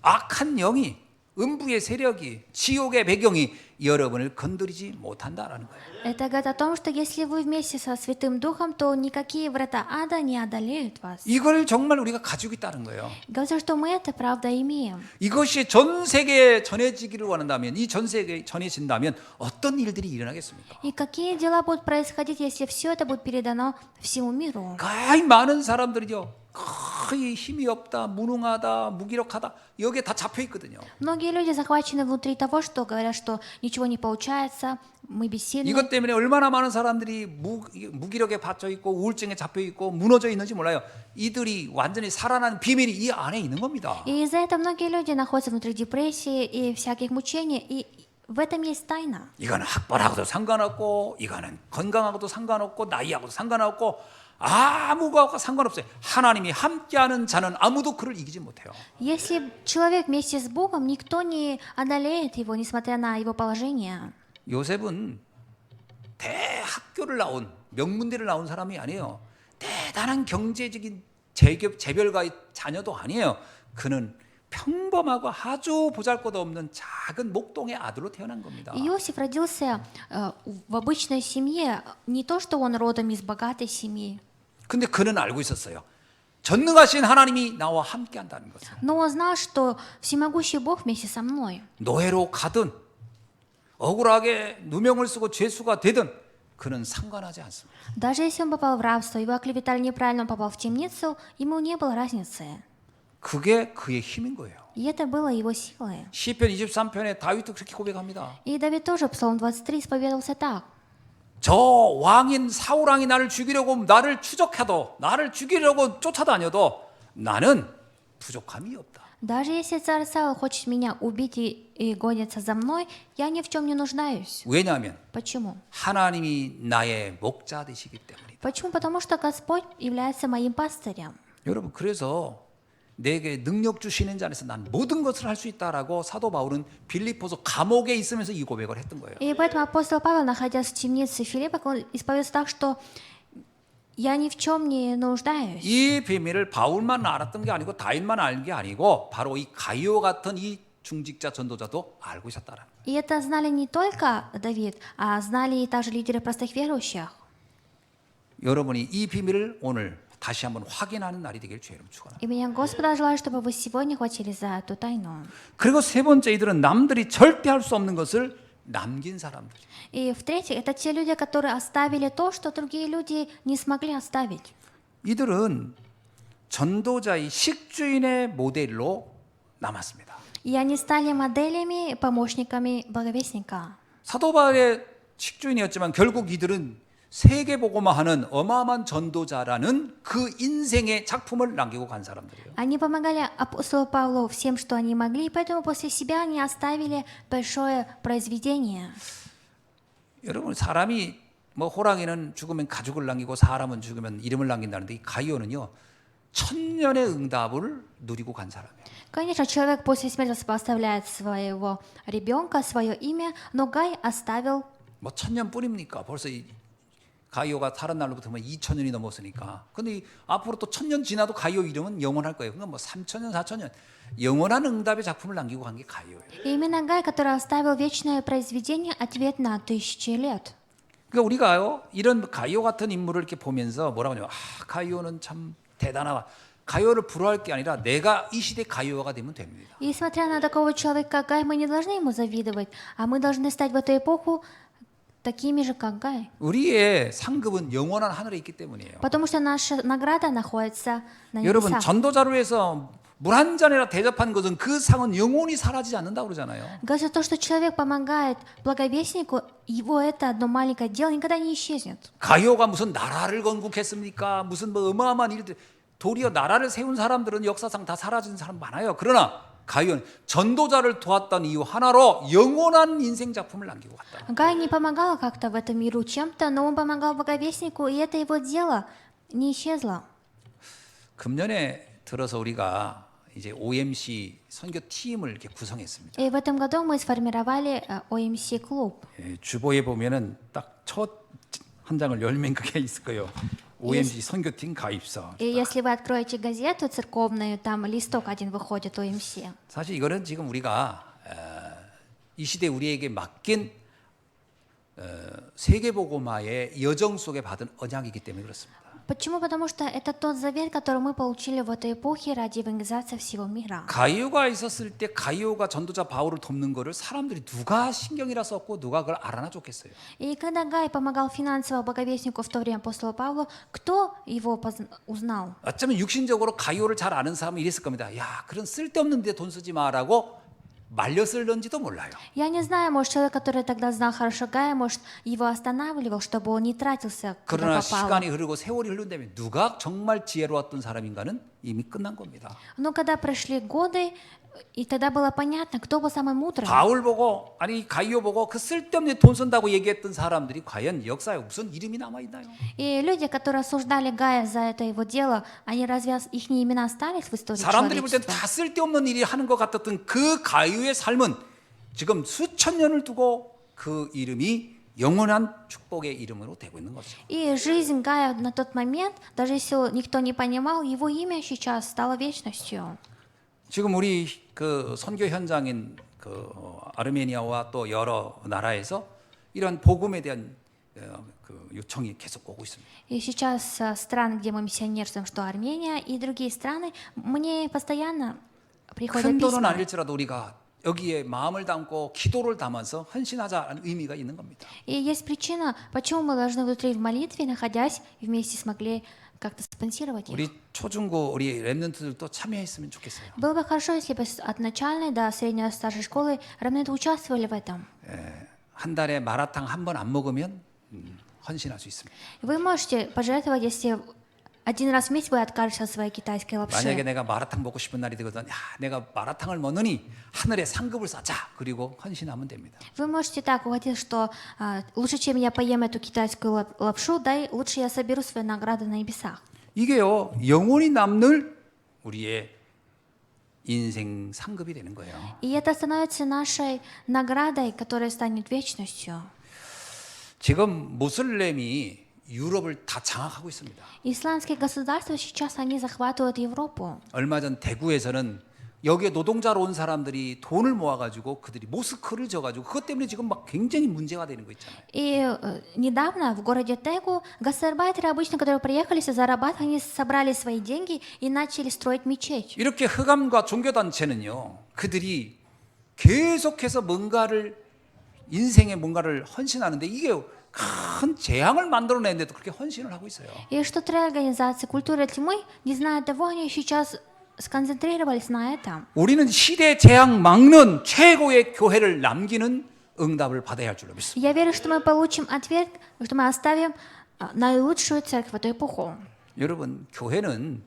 악한 영이 음부의 세력이 지옥의 배경이 여러분을 건드리지 못한다라는 거예요.
Это говорит о том, что если вы вместе со Святым Духом, то никакие врата ада не одолеют вас.
이걸 정말 우리가 가지고 있다는 거예요.
Говорится, что мы это правда имеем.
이것이 전 세계에 전해지기를 원한다면 이 전 세계에 전해진다면 어떤 일들이 일어나겠습니까?
И какие дела будут происходить, если все это будет передано всему миру?
거의 많은 사람들이요. 거의 힘이 없다, 무능하다, 무기력하다 여기에 다 잡혀 있거든요.
Многие люди захвачены внутри того, что говорят, что ничего не получается, мы бессильны.
이것 때문에 얼마나 많은 사람들이 무기력에 받쳐 있고 우울증에 잡혀 있고 무너져 있는지 몰라요. 이들이 완전히 살아나는 비밀이 이 안에 있는 겁니다.
И из-за этого многие люди находятся внутри депрессии и всяких мучений, и в этом есть тайна.
이거는 학벌하고도 상관없고 이거는 건강하고도 상관없고 나이하고도 상관없고 아무거하고 상관없어요. 하나님이 함께하는 자는 아무도 그를 이기지 못해요.
Если человек вместе с Богом, никто не одолеет его, несмотря на его положение.
요셉은 대학교를 나온 명문대를 나온 사람이 아니에요. 대단한 경제적인 재벌가의 자녀도 아니에요. 그는 평범하고 아주 보잘것없는 작은 목동의 아들로 태어난 겁니다.
Иосиф родился в обычной семье, не то, что он родом из богатой семьи.
근데 그는 알고 있었어요. 전능하신 하나님이 나와 함께 한다는 것을.
Но он знал, что всемогущий Бог вместе со мной.
노예로 가든 억울하게 누명을 쓰고 죄수가 되든 그는 상관하지 않습니다.
Даже если он попал в рабство, его оклеветали неправильно, он попал в темницу, ему не было разницы.
그게 그의 힘인 거예요.
И это было его силой.
시편 23편에 다윗도 그렇게 고백합니다.
И Давид тоже, Псалом 23, исповедовался так.
저 왕인 사울 왕이 나를 죽이려고 나를 추적해도 나를 죽이려고 쫓아다녀도 나는 부족함이 없다.
Даже если царь Саул хочет меня убить и гонится за мной, я ни в чем не нуждаюсь.
왜냐하면
Почему?
하나님이 나의 목자 되시기 때문이다.
Почему? Потому что Господь является моим пастырем.
여러분 그래서 내게 능력 주시는 자에서 난 모든 것을 할 수 있다라고 사도 바울은 빌립보서 감옥에 있으면서 이 고백을 했던 거예요.
И поэтому апостол Павел, находясь в темнице Филиппа, он исповедуется так, что я ни в чем не нуждаюсь.
이 비밀을 바울만 알았던 게 아니고 다윗만 알 게 아니고 바로 이 가이오 같은 이 중직자 전도자도 알고 있었다라는 거예요.
И это знали не только Давид, а знали и также лидеры простых верующих.
여러분이 이 비밀을 오늘 다시 한번 확인하는 날이 되길 주의 이름으로 축원합니다.
И меня Господа желаю, чтобы вы сегодня хватились за эту тайну.
그리고 세 번째 이들은 남들이 절대 할 수 없는 것을 남긴 사람들.
И в-третьих, это те люди, которые оставили то, что другие люди не смогли оставить.
이들은 전도자의 식주인의 모델로 남았습니다.
И они стали моделями, помощниками благовестника.
사도 바울의 식주인이었지만 결국 이들은 세계복음화하는 어마어마한 전도자라는 그 인생의 작품을 남기고 간 사람들이에요.
Они помогали апостолу Павлу всем, что они могли, и поэтому после себя они оставили большое произведение.
여러분 사람이 뭐 호랑이는 죽으면 가죽을 남기고 사람은 죽으면 이름을 남긴다는데 이 가이오는요 1000년의 응답을 누리고 간 사람이에요.
Конечно, человек после смерти оставляет своего ребенка, свое имя, но Гай оставил,
뭐 1000년뿐입니까? 벌써 이 가이오가 살은 날로부터 2000년이 넘었으니까. 근데 앞으로 또 1000년 지나도 가이오 이름은 영원할 거예요. 그러니까 뭐 3000년, 4000년 영원한 응답의 작품을 남기고 간 게 가이오예요.
и именно Гай, который оставил вечное произведение, ответ на 1000 лет.
그러니까 우리가요 이런 가이오 같은 인물을 이렇게 보면서 뭐라고 하냐면 가이오는 참 대단하다. 가이오를 부러워할 게 아니라 내가 이 시대 가이오가 되면 됩니다.
И смотря на такого человека, как Гай, мы не должны ему завидовать, а мы должны стать в эту эпоху такими же, как Гай.
우리의 상급은 영원한 하늘에 있기 때문이에요.
Потому что наша награда находится на
여러분
небесах.
전도자로 해서 물 한 잔이라 대접한 것은 그 상은 영원히 사라지지 않는다고 그러잖아요.
Говорится, то, что человек помогает благовестнику, его это одно маленькое дело никогда не исчезнет.
가이오가 무슨 나라를 건국했습니까? 무슨 뭐 어마어마한 일들 도리어 나라를 세운 사람들은 역사상 다 사라진 사람 많아요. 그러나 가이오는 전도자를 도왔던 이유 하나로 영원한 인생 작품을 남기고 갔다.
Гай не помогал как-то в этом миру чем-то, но он помогал благовестнику, и это его дело не исчезло.
금년에 들어서 우리가 이제 OMC 선교 팀을 이렇게 구성했습니다.
И в этом году мы сформировали OMC клуб.
예, 주보에 보면은 딱 첫 한 장을 열면 그게 있을 거예요. OMC 선교팀 가입서.
И если вы откроете газету церковную, там листок один выходит OMC.
사실 이거는 지금 우리가 이 시대 우리에게 맡긴 세계복음화의 여정 속에 받은 언약이기 때문에 그렇습니다.
Почему? Потому что это тот завет, который мы получили в этой эпохе ради евангелизации всего мира.
가이오가 있었을 때 가이오가 전도자 바울을 돕는 거를 사람들이 누가 신경이라 썼고 누가 그걸 알아나 줬겠어요.
И когда Гай помогал финансово благовестнику в то время апостолу Павлу, кто его узнал?
어쩌면 육신적으로 가이오를 잘 아는 사람은 이랬을 겁니다. 야, 그런 쓸데없는 데 돈 쓰지 마라고 말렸을런지도 몰라요.
Я не знаю, может, человек, который тогда знал хорошо Гая, может, его останавливал, чтобы он не тратился, куда
그러나
попало.
시간이 흐르고 세월이 흐른다면 누가 정말 지혜로웠던 사람인가는 이미 끝난 겁니다.
Но когда прошли годы, и тогда было понятно, кто был самый мудрый.
바울 보고 아니 가이오 보고 그 쓸데없는 돈 쓴다고 얘기했던 사람들이 과연 역사에 무슨 이름이 남아 있나요?
И люди, которые осуждали Гая за это его дело, они разве их имена остались в истории
사람들이 볼 땐
человечества?
다 쓸데없는 일이 하는 것 같았던 그 가이오의 삶은 지금 수천 년을 두고 그 이름이 영원한 축복의 이름으로 되고 있는 거죠.
И жизнь Гая на тот момент, даже если никто не понимал, его имя сейчас стало вечностью.
지금 우리 그 선교 현장인 그 아르메니아와 또 여러 나라에서 이런 복음에 대한 그 요청이 계속 오고 있습니다.
И сейчас страны, где мы миссионерствуем, что Армения и другие страны, мне постоянно приходят
큰 돈은
письма.
아닐지라도 우리가 여기에 마음을 담고 기도를 담아서 헌신하자는 의미가 있는 겁니다.
И есть причина, почему мы должны внутри в молитве, находясь, вместе смогли как-то спонсировать их.
우리 초중고 우리 랩런트들도 참여했으면 좋겠어요.
Было бы хорошо, если бы от начальной до средней старшей школы равны участвовали в этом.
한 달에 마라탕 한 번 안 먹으면 헌신할 수 있습니다.
Вы можете пожертвовать, если один раз в месяц вы откажетесь от своей китайской
만약에
лапши.
내가 마라탕 먹고 싶은 날이 되거든, 야, 내가 마라탕을 먹느니 하늘에 상급을 쌓자. 그리고 헌신하면 됩니다.
Вы можете так уходить, что лучше, чем я поем эту китайскую лапшу, дай лучше я соберу свои награды на небесах.
이게요 영원히 남는 우리의 인생 상급이 되는 거예요.
И это становится нашей наградой, которая станет вечностью.
지금 모슬렘이 유럽을 다 장악하고 있습니다.
Исламские государства сейчас они захватывают Европу.
얼마 전 대구에서는 여기에 노동자로 온 사람들이 돈을 모아가지고 그들이 모스크를 져가지고 그것 때문에 지금 막 굉장히 문제가 되는 거 있잖아요.
И недавно в городе Тегу гастарбайтеры обычно, которые приехали зарабатывать, они собрали свои деньги и начали строить мечеть.
이렇게 흑암과 종교단체는요, 그들이 계속해서 뭔가를 인생에 뭔가를 헌신하는데 이게 큰 재앙을 만들어내는데도 그렇게 헌신을 하고 있어요.
И что три организации культуры тьмы, не зная того, они сейчас сконцентрировались на этом.
우리는 시대 재앙 막는 최고의 교회를 남기는 응답을 받아야 할 줄로 믿습니다.
Я верю, что мы получим ответ, что мы оставим наилучшую церковь в эту эпоху.
여러분, 교회는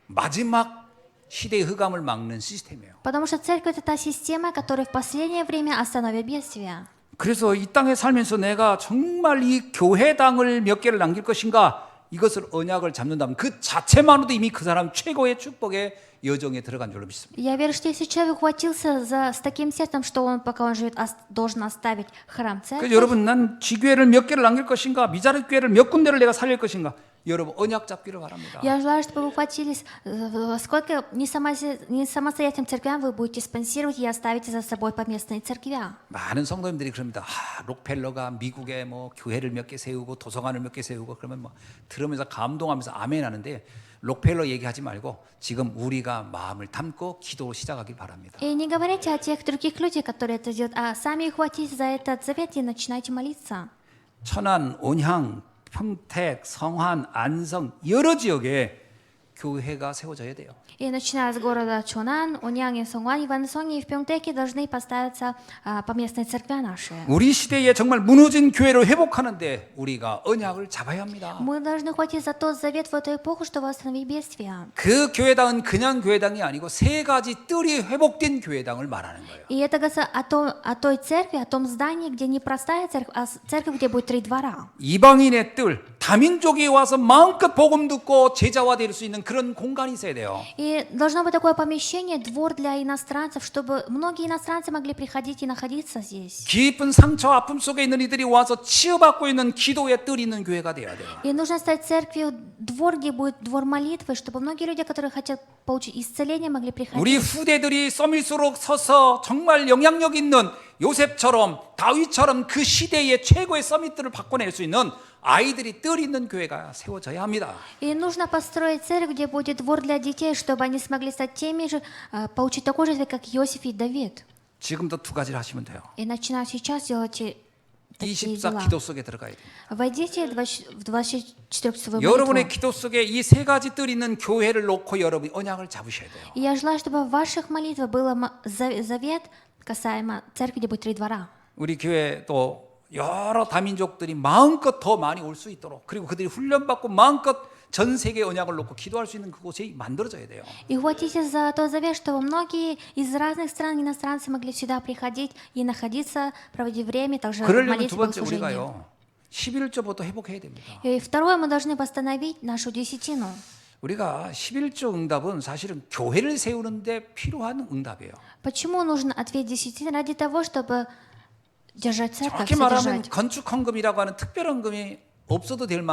마지막 시대의 흑암을 막는 시스템이에요.
Потому что церковь — это та система, которая в последнее время остановит бедствие.
그래서 이 땅에 살면서 내가 정말 이 교회당을 몇 개를 남길 것인가, 이것을 언약을 잡는다면 그 자체만으로도 이미 그 사람 최고의 축복의 여정에 들어간 줄로 믿습니다.
Я верю, что если человек ухватился с таким сердцем, что он, пока он живет, должен оставить храм
그
церковь.
여러분, 난 지교회를 몇 개를 남길 것인가, 미자립 교회를 몇 군데를 내가 살릴 것인가, 여러분 언약 잡기를 바랍니다.
Я желаю, чтобы вы ухватились, сколько не самостоятельным церквям вы будете спонсировать и оставите за собой поместные церквя.
많은 성도님들이 그럽니다. 록펠러가 미국에 뭐 교회를 몇 개 세우고 도서관을 몇 개 세우고 그러면 뭐 들으면서 감동하면서 아멘 하는데 록펠러 얘기하지 말고 지금 우리가 마음을 담고 기도 시작하길 바랍니다.
И не говорите о тех других людях, которые это делают, а сами ухватитесь за этот завет и начинайте молиться.
천안, 온향, 평택, 성환, 안성 여러 지역에 교회가 세워져야 돼요.
И начиная с города Чонан, Оньяне, Сонгване, Вансоне и в Пьонтеке должны поставиться поместные церкви наши.
우리 시대에 정말 무너진 교회를 회복하는데 우리가 언약을 잡아야 합니다.
Мы должны хватить за тот завет в эту эпоху, чтобы остановить бедствие.
그 교회당은 그냥 교회당이 아니고 세 가지 뜰이 회복된 교회당을 말하는 거예요.
И это о той церкви, о том здании, где не простая церковь, а церковь, где будет 3 двора.
이방인의 뜰, 다민족이 와서 마음껏 복음 듣고 제자화 될 수 있는 그런 공간이 있어야 돼요.
И должно быть такое помещение, двор для иностранцев, чтобы многие иностранцы могли приходить и находиться здесь.
깊은 상처, 아픔 속에 있는 이들이 와서 치유받고 있는 기도의 뜰이 있는 교회가 돼야 돼요.
И нужно стать церковью, двор, где будет двор молитвы, чтобы многие люди, которые хотят получить исцеление, могли приходить.
우리 후대들이 서밋으로 서서 정말 영향력 있는 요셉처럼 다윗처럼 그 시대의 최고의 서밋들을 바꿔낼 수 있는 아이들이 뜰 있는 교회가 세워져야 합니다.
И нужно построить церковь, где будет двор для детей, чтобы они смогли стать теми же, получить такой же ответ, как Иосиф и Давид.
지금도 두 가지를 하시면 돼요.
И начиная сейчас делайте такие
24
дела.
기도 속에 들어가야 돼요.
Войдите в 24-часовую
여러분의
молитву.
기도 속에 이 세 가지 뜰 있는 교회를 놓고 여러분이 언약을 잡으셔야 돼요.
И я желаю, чтобы в ваших молитвах был завет касаемо церкви, где будет 3 двора.
우리 교회 또 여러 다민족들이 마음껏 더 많이 올 수 있도록, 그리고 그들이 훈련받고 마음껏 전 세계 언약을 놓고 기도할 수 있는 그곳이 만들어져야 돼요.
И хватитесь за тот завет, чтобы многие из разных стран иностранцы могли сюда приходить и находиться, проводить время, также в
그러려면 두
молитве
번째
богослужения.
우리가요 11조부터 회복해야 됩니다.
И второе, мы должны восстановить нашу десятину.
우리가 11조 응답은 사실은 교회를 세우는데 필요한 응답이에요.
Почему нужен ответ десятины? Ради того, чтобы держать церковь,
정확히 말하면
содержать.
건축 헌금이라고 하는 특별 헌금이 없어도 될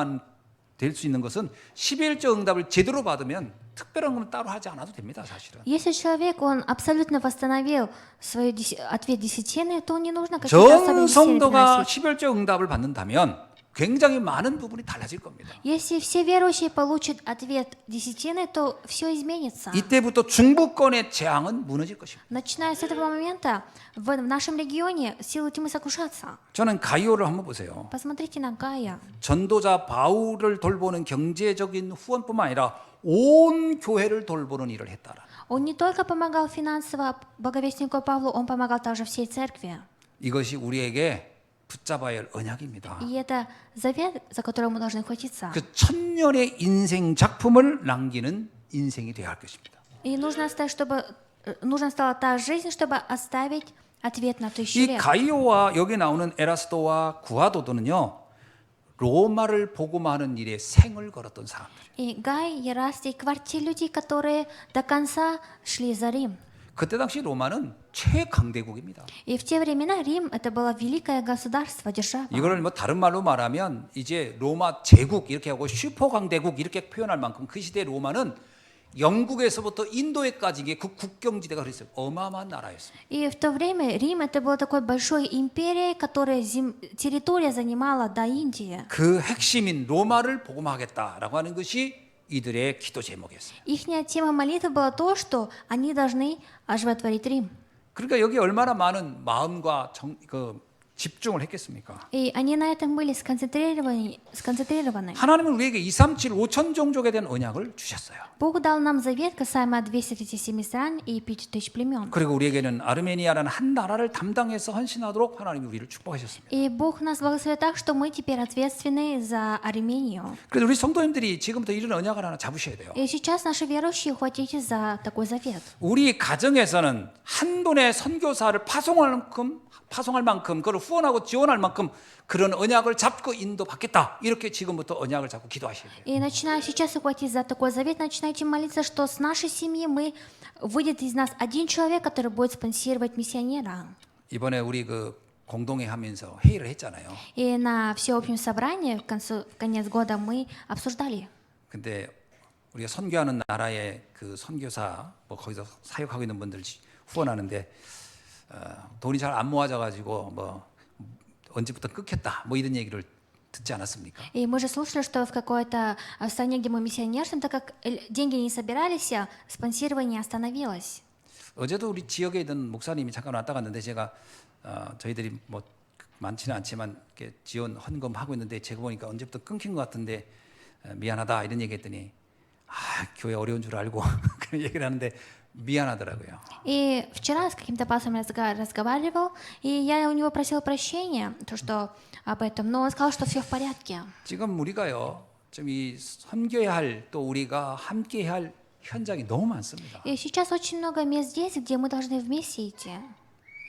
수 있는 것은 11조 응답을 제대로 받으면 특별 헌금은 따로 하지 않아도 됩니다, 사실은.
Если человек, он абсолютно восстановил свой ответ десятины, то не нужно какие-то
전
особые усилия
성도가
приносить.
11조 응답을 받는다면 굉장히 많은 부분이 달라질 겁니다.
Если все верующие получат ответ десятины, то все изменится.
이때부터 중부권의 재앙은 무너질 것입니다.
Начиная с этого момента, в нашем регионе силы тьмы сокрушатся.
저는 가이오를 한번 보세요.
Посмотрите на Гая.
전도자 바울을 돌보는 경제적인 후원뿐만 아니라 온 교회를 돌보는 일을 했다라.
Он не только помогал финансово благовестнику Павлу, он помогал также всей церкви.
이것이 우리에게 붙잡아야 할 언약입니다.
И это завет, за который мы должны хватиться.
그 천년의 인생 작품을 남기는 인생이 되어야 할 것입니다.
И нужно оставить, чтобы нужно стала та жизнь, чтобы оставить ответ на 1000
이
лет.
가이오와 여기 나오는 에라스도와 구아도도는요, 로마를 복음하는 일에 생을 걸었던 사람들이에요.
И Гай, Ераст и Кварти люди, которые до конца шли за Рим.
그때 당시 로마는 최강대국입니다.
И в те времена Рим это было великое государство, держава.
이거를 뭐 다른 말로 말하면 이제 로마 제국 이렇게 하고 슈퍼강대국 이렇게 표현할 만큼 그 시대 로마는 영국에서부터 인도에까지 그 국경지대가 그랬어요. 어마어마한 나라였습니다.
И в то время Рим это была такой большой империей, которая территория занимала до Индии.
그 핵심인 로마를 복음하겠다라고 하는 것이 이들의 기도 제목이었어요.
Ихняя тема молитвы была то, что они должны оживотворить Рим.
그러니까 여기 얼마나 많은 마음과 집중을 했겠습니까?
И они на этом были сконцентрированы.
하나님은 우리에게 237 5천 종족에 대한 언약을 주셨어요.
Бог дал нам завет касаемо 237 стран и 5000 племен.
그리고 우리에게는 아르메니아라는 한 나라를 담당해서 헌신하도록 하나님이 우리를 축복하셨습니다.
И Бог нас благословил так, что мы теперь ответственны за Армению.
그래서 우리 성도님들이 지금부터 이런 언약을 하나 잡으셔야 돼요.
И сейчас наши верующие ухватитесь за такой завет.
우리 가정에서는 한돈의 선교사를 파송할 만큼 그걸 후원하고 지원할 만큼 그런 언약을 잡고 인도받겠다. 이렇게 지금부터 언약을 잡고 기도하셔야 돼요.
И начиная сейчас ухватить за такой завет, начинайте молиться, что с нашей семьи выйдет из нас один человек, который будет спонсировать миссионера.
이번에 우리 공동회 하면서 회의를 했잖아요.
И на всеобщем собрании в конец года мы обсуждали.
근데 우리가 선교하는 나라의 그 선교사 거기서 사역하고 있는 분들 후원하는데 돈이 잘 안 모아져 가지고 언제부터 끊겠다 이런 얘기를 듣지 않았습니까?
И мы же слушали, что в какой-то стране, где мы миссионерствуем, так как деньги не собирались, спонсирование остановилось.
어제도 우리 지역에 있던 목사님이 잠깐 왔다 갔는데 제가 저희들이 많지는 않지만 이렇게 지원 헌금하고 있는데 제가 보니까 언제부터 끊긴 것 같은데 미안하다 이런 얘기했더니 교회 어려운 줄 알고 그런 얘기를 하는데 미안하더라고요.
И вчера с каким-то пастором разговаривал, и я у него просила прощения, об этом, но он сказал, что все в порядке.
지금 우리가요, 좀 이 선교해야 할 또 우리가 함께해야 할 현장이 너무 많습니다.
И сейчас очень много мест здесь, где мы должны вместе идти.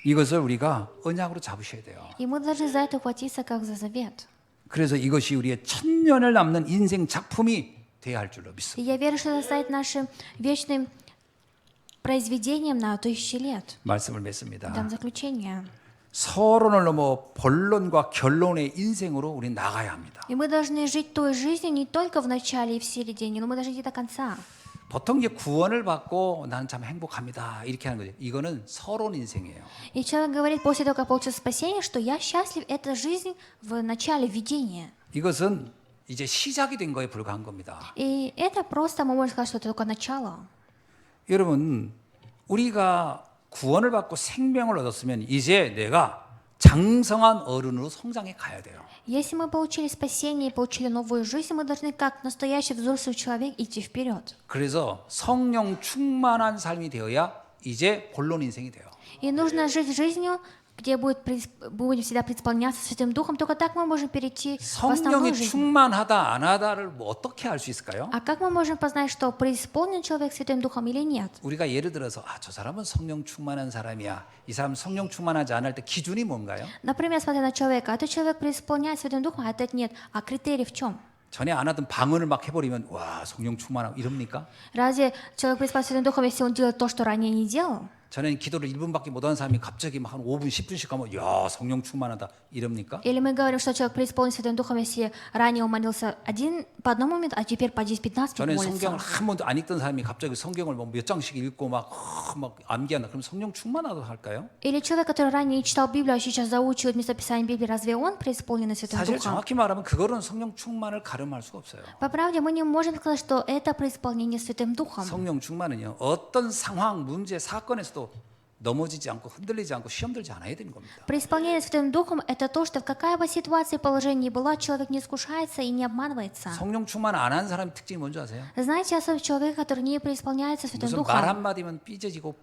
이것을 우리가 언약으로 잡으셔야 돼요.
И мы должны за это ухватиться, как за завет.
그래서 이것이 우리의 천년을 남는 인생 작품이 돼야 할 줄로 믿습니다.
И я верю, что это станет нашим вечным произведением на 1000 лет.
말씀을 맺습니다.
Дам заключение.
서론을 넘어 본론과 결론의 인생으로 우리는 나가야 합니다.
И мы должны жить той жизнью не только в начале и в середине, но мы должны идти до конца.
보통 이제 구원을 받고 나는 참 행복합니다 이렇게 하는 거죠. 이거는 서론 인생이에요.
И человек говорит после того, как получил спасение, что я счастлив, это жизнь в начале видения.
이것은 이제 시작이 된 거에 불과한 겁니다.
И это просто, мы можем сказать, что это только начало.
여러분, 우리가 구원을 받고 생명을 얻었으면 이제 내가 장성한 어른으로 성장해 가야 돼요.
Если мы получили спасение и получили новую жизнь, мы должны как настоящий взрослый человек идти вперед.
그래서 성령 충만한 삶이 되어야 이제 본론 인생이 돼요.
И нужно жить жизнью, где будем всегда преисполняться Святым Духом, только так мы можем перейти в основную
성령이
жизнь.
충만하다 안 하다를 어떻게 알 수 있을까요?
А как мы можем познать, что преисполнен человек Святым Духом или нет?
우리가 예를 들어서 저 사람은 성령 충만한 사람이야. 이 사람 성령 충만하지 않을 때 기준이 뭔가요?
Например, смотря на человека, этот человек преисполняет Святым Духом, а этот нет. А критерий в чем?
전에 안 하던 방언을 막 해버리면 와 성령 충만하고 이럽니까?
Разве человек преисполнен Святым Духом, если он делает то, что ранее не делал?
저는 기도를 1분밖에 못하는 사람이 갑자기 막 한 5분, 10분씩 하면 야 성령 충만하다 이럽니까?
Или мы говорим, что человек преисполнен Святым Духом, если ранее он молился по одному моменту, а теперь по 10-15
저는
минут
성경을
молится.
한 번도 안 읽던 사람이 갑자기 성경을 뭐 몇 장씩 읽고 막 암기한다. 그럼 성령 충만하다 할까요?
Или человек, который ранее не читал Библию, а сейчас заучивает местописание Библии, разве он преисполненный Святым
사실
Духом?
정확히 말하면 그거는 성령 충만을 가름할 수가 없어요.
По правде, мы не можем сказать, что это преисполнение Святым Духом.
성령 충만은요 어떤 상황, 문제, 사건에서도 넘어지지 않고 흔들리지 않고 시험 들지 않아야 되는 겁니다.
Преисполнение Святым Духом – это то, что в какая бы ситуация и положение ни была, человек не искушается и не обманывается.
성령 충만 안 한 사람의 특징이 뭔지 아세요?
Знаете, особенно человек, который не преисполняется Святым
무슨 말
Духом.
한마디면 삐져지고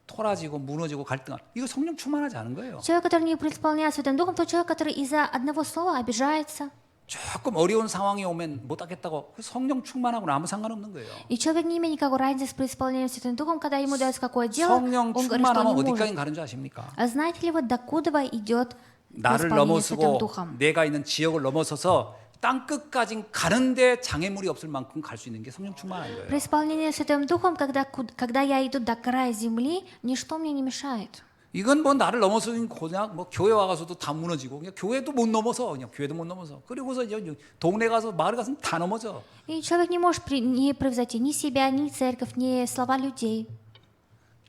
토라지고 무너지고 갈등하고 이거 성령 충만하지 않은 거예요.
Человек, который не преисполняется Святым Духом, тот человек, который из-за одного слова обижается.
조금 어려운 상황이 오면 못하겠다고 성령 충만하고는 아무 상관없는 거예요.
И человек не имеет никакой разницы с преисполнением Святым Духом, когда ему дается какое дело,
성령
он говорит, что
충만하면
он не
어디까지
может.
가는 줄 아십니까?
А знаете ли вы, докуда идет
나를
преисполнение Святым
넘어서고
Духом?
내가 있는 지역을 넘어서서 땅 끝까지 가는데 장애물이 없을 만큼 갈 수 있는 게 성령 충만한 거예요.
Преисполнение Святым Духом, когда я иду до края земли, ничто мне не мешает.
이건 뭐 나를 넘어서는 그냥 뭐 교회 와가서도 다 무너지고 그냥 교회도 못 넘어서 그냥 교회도 못 넘어서 그리고서 이제 동네 가서 마을 가서 다 넘어져.
И человек не может не превзойти ни себя, ни церковь, ни слова людей.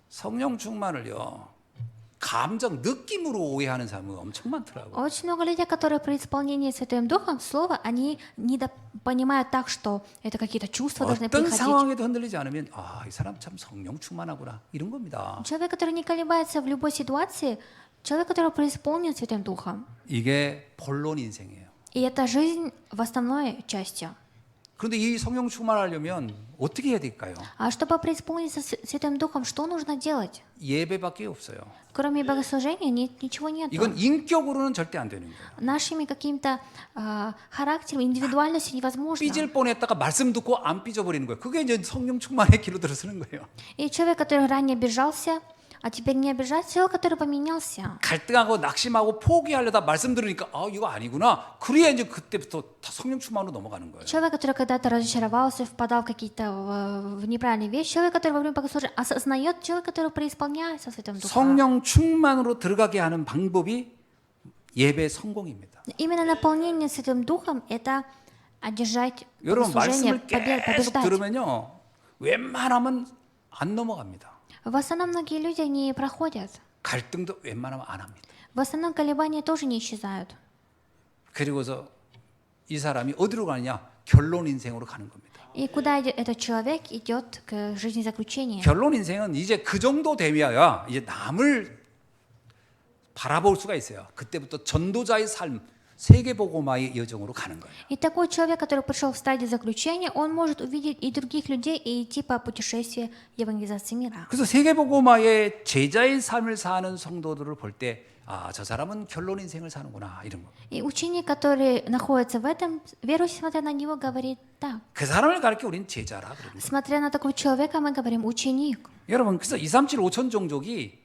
성령 충만을요 감정, 느낌으로 오해하는 사람은 엄청 많더라고.
Очень много людей, которые при исполнении Святым Духом слова, они понимают так, что это какие-то чувства должны
어떤
приходить.
상황에도 흔들리지 않으면 이 사람 참 성령 충만하구나 이런 겁니다.
Человек, который не колебается в любой ситуации, человек, который преисполнен Святым Духом.
이게 본론 인생이에요.
И это жизнь в основной части.
그런데 이 성령 충만하려면 어떻게 해야 될까요?
А чтобы преисполниться Святым Духом, что нужно делать?
예배밖에 없어요.
Кроме богослужения ничего нет.
이건 인격으로는 절대 안 되는 거예요.
Нашими каким-то характером, индивидуальностью невозможно.
삐질 뻔했다가 말씀 듣고 안 삐져버리는 거예요. 그게 이제 성령 충만의 길로 들어서는 거예요.
И человек, который ранее обижался, а теперь не обижается, человек, который поменялся.
갈등하고 낙심하고 포기하려다 말씀 들으니까 이거 아니구나. 그래야 이제 그때부터 다 성령 충만으로 넘어가는 거예요.
Человек, который когда-то разочаровался, впадал в какие-то в неправильные вещи, человек, который во время богослужения осознает, человек, который преисполняется Святым Духом.
성령 충만으로 들어가게 하는 방법이 예배 성공입니다.
Именно наполнение Святым Духом – это одержать
여러분
богослужение,
말씀을 계속
побеждать.
들으면요. 웬만하면 안 넘어갑니다.
В основном многие люди не проходят.
갈등도 웬만하면 안 합니다.
В основном колебания тоже не исчезают.
그리고서 이 사람이 어디로 가느냐? 결론 인생으로 가는 겁니다.
И куда идет этот человек? Идет к жизни заключения.
결론 인생은 이제 그 정도 되면야 이제 남을 바라볼 수가 있어요. 그때부터 전도자의 삶, 세계복음화의 여정으로 가는 거예요.
И такой человек, который пришел в стадию заключения, он может увидеть и других людей, и идти по путешествию евангелизации мира.
그래서 세계복음화의 제자의 삶을 사는 성도들을 볼 때 저 사람은 결론 인생을 사는구나 이런 거.
И ученик, который находится в этом, верующий, смотря на него, говорит так.
그 사람을 가르쳐 우리는 제자라 그럽니다.
Смотря на такого человека, мы говорим ученик.
여러분 그래서 237 5천 종족이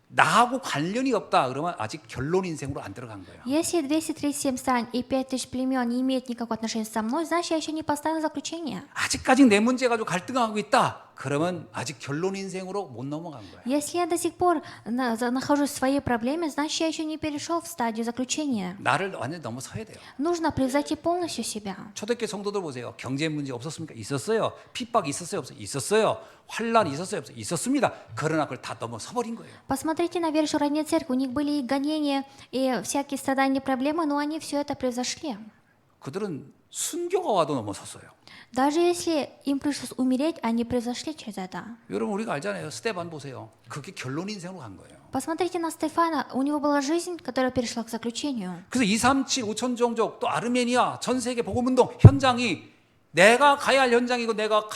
나하고 관련이 없다 그러면 아직 결론 인생으로 안 들어간 거예요.
Если 237 стран и 5000 племен не имеют никакого отношения со мной, значит, я еще не поставил заключение.
아직까지 내 문제 가지고 갈등하고 있다. 그러면 아직 결론 인생으로 못 넘어간 거예요.
Если я до сих пор нахожусь в своей проблеме, значит, я еще не перешел в стадию заключения.
나를 완전히 넘어서야 돼요.
Нужно превзойти полностью себя.
초대교회 성도들 보세요. 경제 문제 없었습니까? 있었어요. 핍박이 있었어요? 없어요? 있었어요. 환란이 있었어요? 없어요? 있었습니다. 그러나 그걸 다 넘어서 버린 거예요.
Посмотрите на верующую ранней церкви. У них были и гонения, и всякие страдания, проблемы, но они все это превзошли.
그들은 순교가 와도 넘어섰어요.
Даже если им пришлось умереть, они превзошли через это.
여러분 우리가 알잖아요. 스테반 보세요. 그게 결론 인생으로 간 거예요.
Посмотрите на Стефана. У него была жизнь, которая перешла к заключению.
그래서 237 5천 종족 또 아르메니아 전 세계 복음운동 현장이 내가 가야 할 현장이고 내가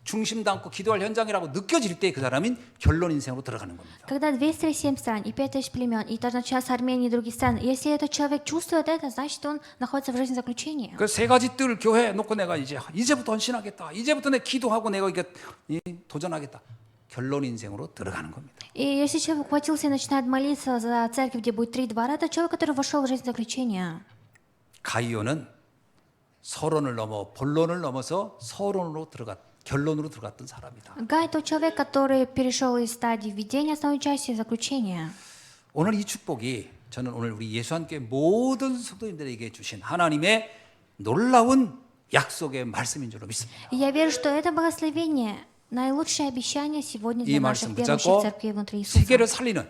중심 담고 기도할 현장이라고 느껴질 때 그 사람은 결론 인생으로 들어가는 겁니다.
Когда 237 стран и 5000 племен, и даже часть Армении и других стран, если этот человек чувствует это, значит, он находится в жизни заключения.
그 세 가지 뜰 교회 놓고 내가 이제부터 헌신하겠다. 이제부터 내 기도하고 내가 이게 도전하겠다. 결론 인생으로 들어가는 겁니다.
И если человек ухватился и начинает молиться за церковь, где будет 3 двора, это человек, который вошел в жизнь заключения.
가이오는 서론을 넘어 본론을 넘어서 서론으로 결론으로 들어갔던 사람이다.
Гай тот человек, который перешел из стадии введения основной части заключения.
오늘 이 축복이 저는 오늘 우리 예수함께 모든 성도님들에게 주신 하나님의 놀라운 약속의 말씀인 줄로 믿습니다.
И я верю, что это благословение, наилучшее обещание сегодня
이
для наших
말씀
верующих
붙잡고
церквей внутри Иисуса.
세계를 살리는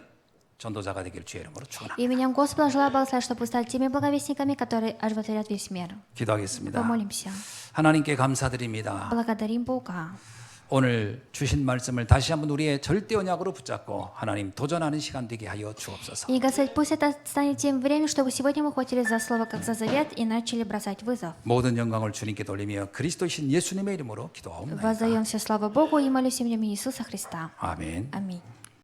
전도자가 되길 주의 이름으로 축원합니다.
Именем Господа желаю благословить, чтобы вы стали теми благовестниками, которые оживотворят весь мир.
기도하겠습니다.
Помолимся.
하나님께 감사드립니다.
Благодарим Бога.
오늘 주신 말씀을 다시 한번 우리의 절대 언약으로 붙잡고 하나님 도전하는 시간 되게 하여 주옵소서.
И, Господь, пусть это станет тем временем, чтобы сегодня мы хватились за слово, как за завет, и начали бросать вызов.
모든 영광을 주님께 돌리며 그리스도이신 예수님의 이름으로 기도하옵나이다.
Воздаем все славу Богу и молюсь именем Иисуса Христа.
아멘.
Аминь.